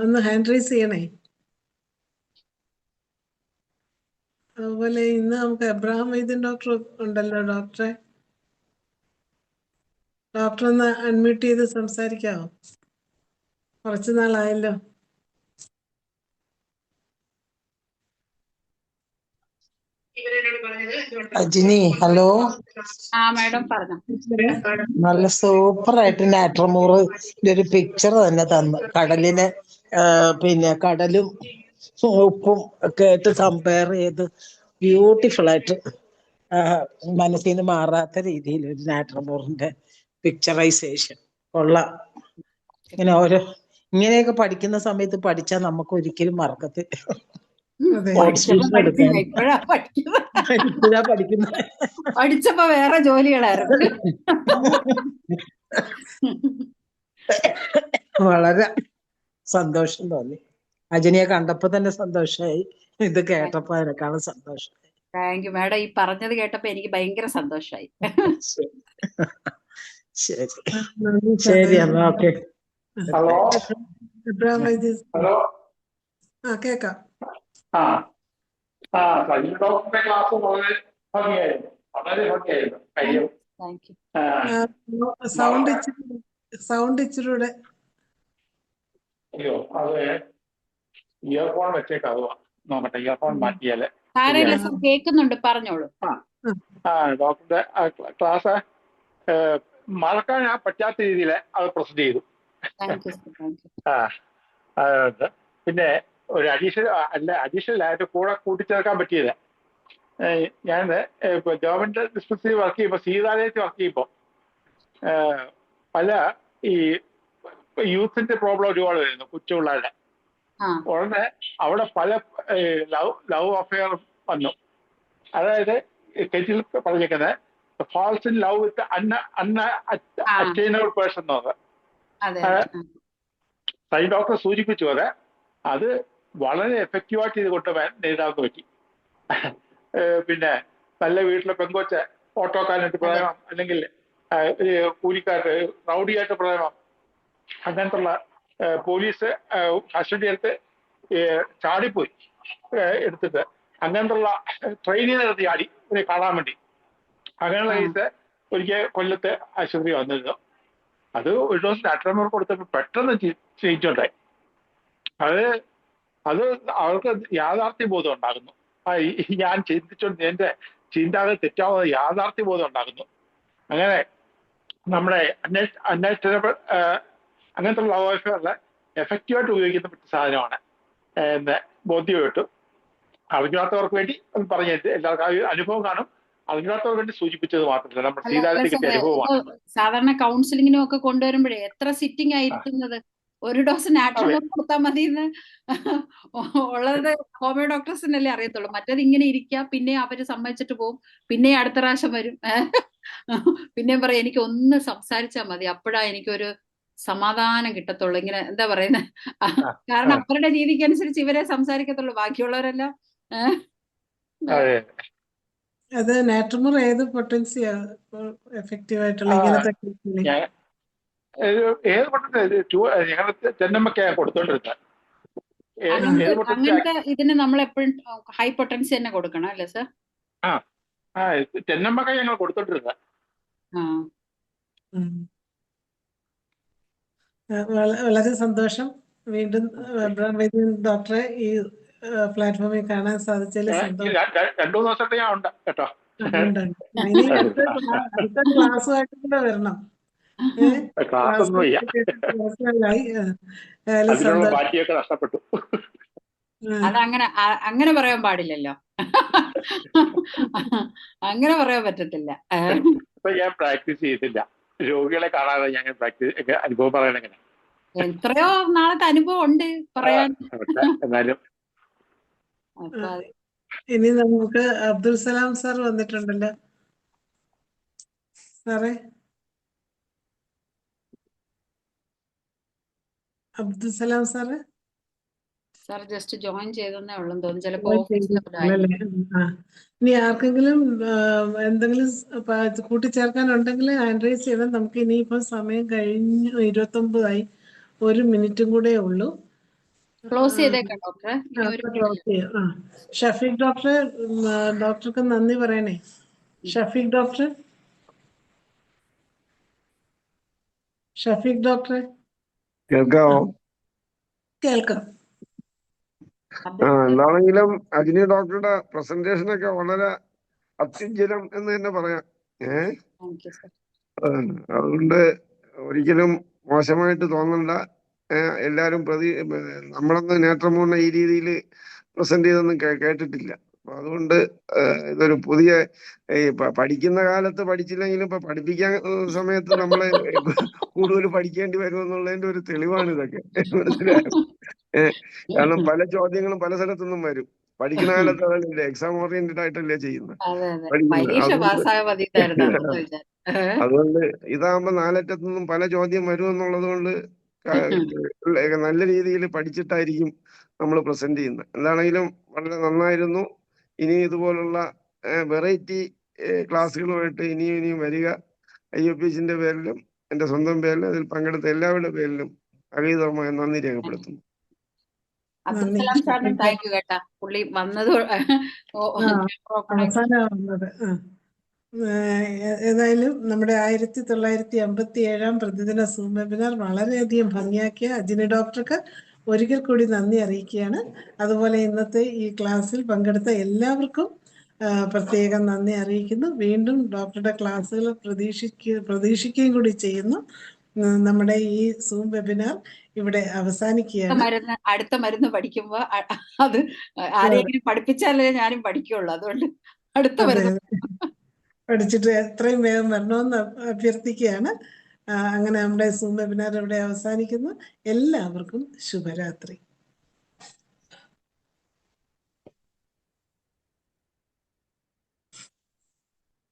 ഒന്ന് ഹാൻഡ് റൈസ് ചെയ്യണേ. അതുപോലെ ഇന്ന് നമുക്ക് എബ്രഹാം വൈദ്യൻ ഡോക്ടർ ഉണ്ടല്ലോ. ഡോക്ടർ ഒന്ന് അൺമ്യൂട്ട് ചെയ്ത് സംസാരിക്കാമോ? കുറച്ചു നാളായല്ലോ. അജിനി, ഹലോ. മാഡം പറഞ്ഞു. നല്ല സൂപ്പറായിട്ട് നാട്രമൂറ് ഒരു പിക്ചർ തന്നെ തന്നു. കടലിനെ പിന്നെ കടലും ഉപ്പും ഒക്കെ ആയിട്ട് കമ്പയർ ചെയ്ത് ബ്യൂട്ടിഫുൾ ആയിട്ട് മനസ്സിൽ നിന്ന് മാറാത്ത രീതിയിൽ ഒരു നാട്രമൂറിന്റെ പിക്ചറൈസേഷൻ കൊള്ളാം. ഇങ്ങനെയൊക്കെ പഠിക്കുന്ന സമയത്ത് പഠിച്ചാൽ നമുക്ക് ഒരിക്കലും മറക്കത്തില്ല. പഠിച്ചപ്പോ വേറെ ജോലികളായിരുന്നു. വളരെ സന്തോഷം തോന്നി. അജനിയെ കണ്ടപ്പോ തന്നെ സന്തോഷമായി, ഇത് കേട്ടപ്പോ അതിനേക്കാളും സന്തോഷമായി. Thank you madam. ഈ പറഞ്ഞത് കേട്ടപ്പോ എനിക്ക് ഭയങ്കര സന്തോഷമായി. ശരി ശരി എന്നാ ഓക്കെ. ഹലോ ഹലോ, കേക്കാം. സജീവ് ഡോക്ടറുടെ ക്ലാസ് വളരെ ഭംഗിയായിരുന്നു, വളരെ ഭംഗിയായിരുന്നു. കാര്യം സൗണ്ട് ഇച്ചിരൂടെ. അയ്യോ, അത് ഇയർഫോൺ വെച്ചേക്കാം. അത് നോക്കട്ടെ, ഇയർഫോൺ മാറ്റിയാല് കേൾക്കുന്നുണ്ട്, പറഞ്ഞോളൂ. ഡോക്ടറുടെ ക്ലാസ് മറക്കാൻ പറ്റാത്ത രീതിയിൽ അത് പ്രസന്റ് ചെയ്തു. അതുകൊണ്ട് പിന്നെ ഒരു അഡീഷണൽ ആയിട്ട് കൂടെ കൂട്ടിച്ചേർക്കാൻ പറ്റിയത്, ഞാൻ ഇപ്പൊ ഗവൺമെന്റ് ഡിസ്പെൻസറി വർക്ക് ചെയ്യുമ്പോൾ, സീതാലയത്തിൽ വർക്ക് ചെയ്യുമ്പോൾ പല ഈ യൂത്തിന്റെ പ്രോബ്ലം ഒരുപാട് വരുന്നു, കൊച്ചുപിള്ളേരുടെ. ഉടനെ അവിടെ പല ലവ് അഫെയർ വന്നു. അതായത് കെറ്റിൽ പറഞ്ഞിരിക്കുന്നത് falls in love with unattainable person എന്നത്. സൈ ഡോക്ടർ സൂചിപ്പിച്ചു അത് വളരെ എഫക്റ്റീവായിട്ട് ഇത് കൊണ്ടുപോകാൻ നേരിടാവുന്ന പറ്റി. പിന്നെ നല്ല വീട്ടിലെ പെങ്കൊച്ച് ഓട്ടോക്കാരനായിട്ട് പ്രേമം, അല്ലെങ്കിൽ കൂലിക്കാർക്ക് റൗഡിയായിട്ട് പ്രേമം, അങ്ങനത്തുള്ള പോലീസ് കസ്റ്റഡി എടുത്ത് ചാടിപ്പോയി എടുത്തിട്ട് അങ്ങനത്തുള്ള ട്രെയിനിൽ നിർത്തി ചാടി കാണാൻ വേണ്ടി. അങ്ങനെയുള്ള കേസ് ഒരിക്കൽ കൊല്ലത്ത് ആശുപത്രി വന്നിരുന്നു. അത് ഒരു ദിവസം നാട്രമൂർ കൊടുത്തപ്പോൾ പെട്ടെന്ന് ചെയ്യിച്ചുണ്ടായി. അത് അവർക്ക് യാഥാർത്ഥ്യ ബോധം ഉണ്ടാകുന്നു. ഞാൻ ചിന്തിച്ചോണ്ട് എന്റെ ചിന്താഗതി തെറ്റാവുന്ന യാഥാർത്ഥ്യ ബോധം ഉണ്ടാകുന്നു. അങ്ങനെ നമ്മുടെ അൺഅറ്റൈനബിൾ അങ്ങനത്തെ ലവ് അഫെയറിൽ എഫക്റ്റീവായിട്ട് ഉപയോഗിക്കുന്ന പറ്റിയ സാധനമാണ് എന്ന് ബോധ്യപ്പെട്ടു. അറിഞ്ഞാത്തവർക്ക് വേണ്ടി പറഞ്ഞ എല്ലാവർക്കും അനുഭവം കാണും. അറിഞ്ഞാത്തവർക്ക് വേണ്ടി സൂചിപ്പിച്ചത് മാത്രമല്ല, നമ്മുടെ സീതാലയത്തിൽ കിട്ടിയ അനുഭവമാണ്. സാധാരണ കൗൺസിലിങ്ങിനും ഒക്കെ കൊണ്ടുവരുമ്പോഴേ എത്ര സിറ്റിംഗ് ആയിരിക്കുന്നത്, ഒരു ഡോസ് നാട്രമൂർ കൊടുത്താൽ മതി എന്ന് ഉള്ളത് ഹോമിയോ ഡോക്ടേഴ്സിനല്ലേ അറിയത്തുള്ളൂ. മറ്റേത് ഇങ്ങനെ ഇരിക്കുക, പിന്നെ അവര് സമ്മതിച്ചിട്ട് പോകും, പിന്നെ അടുത്ത പ്രാവശ്യം വരും, പിന്നെ പറയും എനിക്ക് ഒന്ന് സംസാരിച്ചാൽ മതി, അപ്പോഴാ എനിക്കൊരു സമാധാനം കിട്ടത്തുള്ളൂ. ഇങ്ങനെ എന്താ പറയുന്നത്, കാരണം അവരുടെ രീതിക്ക് അനുസരിച്ച് ഇവരെ സംസാരിക്കത്തുള്ളൂ, ബാക്കിയുള്ളവരെല്ലാം. അത് നാട്രമൂർ ഏത് പൊട്ടൻസിയാ എഫക്റ്റീവ് ആയിട്ടുള്ള ഇങ്ങനത്തെ ഏത് പൊട്ടൻസി? ഞങ്ങൾ ചെന്നമ്മക്കാണ് കൊടുത്തോണ്ടിരുന്നത്. അങ്ങനത്തെ ഇതിന് നമ്മൾ എപ്പോഴും ഹൈ പൊട്ടൻസി തന്നെ കൊടുക്കണം അല്ലേ സർ? ചെന്നമ്മക്ക ഞങ്ങൾ കൊടുത്തോണ്ടിരുന്നത്. വളരെ സന്തോഷം. വീണ്ടും ഡോക്ടറെ ഈ പ്ലാറ്റ്ഫോമിൽ കാണാൻ സാധിച്ചതിൽ സന്തോഷം. 2-3 ദിവസത്തെ ഞാൻ ഉണ്ട് കേട്ടോ. ഇനി അടുത്ത ക്ലാസ്സുമായിട്ട് കൂടെ വരണം. നഷ്ടപ്പെട്ടു. അങ്ങനെ പറയാൻ പാടില്ലല്ലോ, അങ്ങനെ പറയാൻ പറ്റത്തില്ല. ഞാൻ പ്രാക്ടീസ് ചെയ്തില്ല, രോഗികളെ കാണാതെ ഞാൻ പ്രാക്ടീസ് അനുഭവം പറയണെങ്ങനെ. എത്രയോ നാളത്തെ അനുഭവം ഉണ്ട് പറയാൻ. എന്നാലും ഇനി നമുക്ക് അബ്ദുൽ സലാം സാർ വന്നിട്ടുണ്ടല്ലോ. സാറേ, Abdul Salam sir sir just join ചെയ്തെന്നേ ഉള്ളെന്ന് തോന്നുന്നു, ചിലപ്പോ പോയി ഓഫീസിലായിരിക്കും. ചെയ്തിട്ടുള്ളല്ലേ? ആ. ഇനി ആർക്കെങ്കിലും എന്തെങ്കിലും കൂട്ടിച്ചേർക്കാനുണ്ടെങ്കിൽ ഹാൻഡ് റൈസ് ചെയ്താൽ നമുക്ക് ഇനിയിപ്പം സമയം കഴിഞ്ഞു 29 1 മിനിറ്റും കൂടെ ഉള്ളൂ. ക്ലോസ് ചെയ്തേക്കാം ഡോക്ടറെ, ഇനി ഒരു അപ്പൊ ക്ലോസ് ചെയ്യാം. ഷഫീഖ് ഡോക്ടർ, ഡോക്ടർക്ക് നന്ദി പറയണേ. ഷഫീഖ് ഡോക്ടർ, ഷഫീഖ് ഡോക്ടറെ കേൾക്കാവോ? കേൾക്കാം. എന്താണെങ്കിലും അജിനി ഡോക്ടറുടെ പ്രസന്റേഷൻ ഒക്കെ വളരെ അത്യുജ്വലം എന്ന് തന്നെ പറയാം. Thank you sir. അതുകൊണ്ട് ഒരിക്കലും മോശമായിട്ട് തോന്നണ്ട. എല്ലാരും നമ്മളൊന്ന് നേത്രമൂർണ്ണ ഈ രീതിയിൽ പ്രസന്റ് ചെയ്തൊന്നും കേട്ടിട്ടില്ല. അപ്പൊ അതുകൊണ്ട് ഇതൊരു പുതിയ പഠിക്കുന്ന കാലത്ത് പഠിച്ചില്ലെങ്കിലും ഇപ്പൊ പഠിപ്പിക്കാൻ സമയത്ത് നമ്മളെ കൂടുതൽ പഠിക്കേണ്ടി വരുമെന്നുള്ളതിന്റെ ഒരു തെളിവാണ് ഇതൊക്കെ. മനസ്സിലായോ? കാരണം പല ചോദ്യങ്ങളും പല സ്ഥലത്തുനിന്നും വരും. പഠിക്കുന്ന കാലത്ത് അതല്ലേ, എക്സാം ഓറിയന്റഡ് ആയിട്ടല്ലേ ചെയ്യുന്നത്. അതുകൊണ്ട് ഇതാകുമ്പോ നാലറ്റത്തു നിന്നും പല ചോദ്യം വരും എന്നുള്ളത് കൊണ്ട് നല്ല രീതിയിൽ പഠിച്ചിട്ടായിരിക്കും നമ്മൾ പ്രസന്റ് ചെയ്യുന്നത്. എന്താണെങ്കിലും വളരെ നന്നായിരുന്നു. ഇനി ഇതുപോലുള്ള വെറൈറ്റി ക്ലാസ്സുകളുമായിട്ട് ഇനിയും വരിക. IFPCന്റെ പേരിലും എന്റെ സ്വന്തം പേരിലും അതിൽ പങ്കെടുത്ത എല്ലാവരുടെ പേരിലും അഗീതമായ നന്ദി രേഖപ്പെടുത്തുന്നു. അബ്ദുൽ സലാം സാറിനും താങ്ക് യു കേട്ടാ, പുള്ളി വന്നത് അവസാനം വന്നത്. ഏതായാലും നമ്മുടെ 1957 പ്രതിദിന സൂം വെബിനാർ വളരെയധികം ഭംഗിയാക്കിയ അജിനി ഡോക്ടർക്ക് ഒരിക്കൽ കൂടി നന്ദി അറിയിക്കുകയാണ്. അതുപോലെ ഇന്നത്തെ ഈ ക്ലാസ്സിൽ പങ്കെടുത്ത എല്ലാവർക്കും പ്രത്യേകം നന്ദി അറിയിക്കുന്നു. വീണ്ടും ഡോക്ടറുടെ ക്ലാസ്സുകൾ പ്രതീക്ഷിക്കുകയും കൂടി ചെയ്യുന്നു. നമ്മുടെ ഈ സൂം വെബിനാർ ഇവിടെ അവസാനിക്കുകയാണ്. അടുത്ത മരുന്ന് പഠിക്കുമ്പോ അത് ആരെങ്കിലും പഠിപ്പിച്ചാലേ ഞാനും പഠിക്കുള്ളൂ. അതുകൊണ്ട് അടുത്ത മരുന്ന് പഠിച്ചിട്ട് എത്രയും വേഗം വരണമെന്ന് അഭ്യർത്ഥിക്കുകയാണ്. അങ്ങനെ നമ്മുടെ സൂം വെബിനാർ ഇവിടെ അവസാനിക്കുന്നു. എല്ലാവർക്കും ശുഭരാത്രി.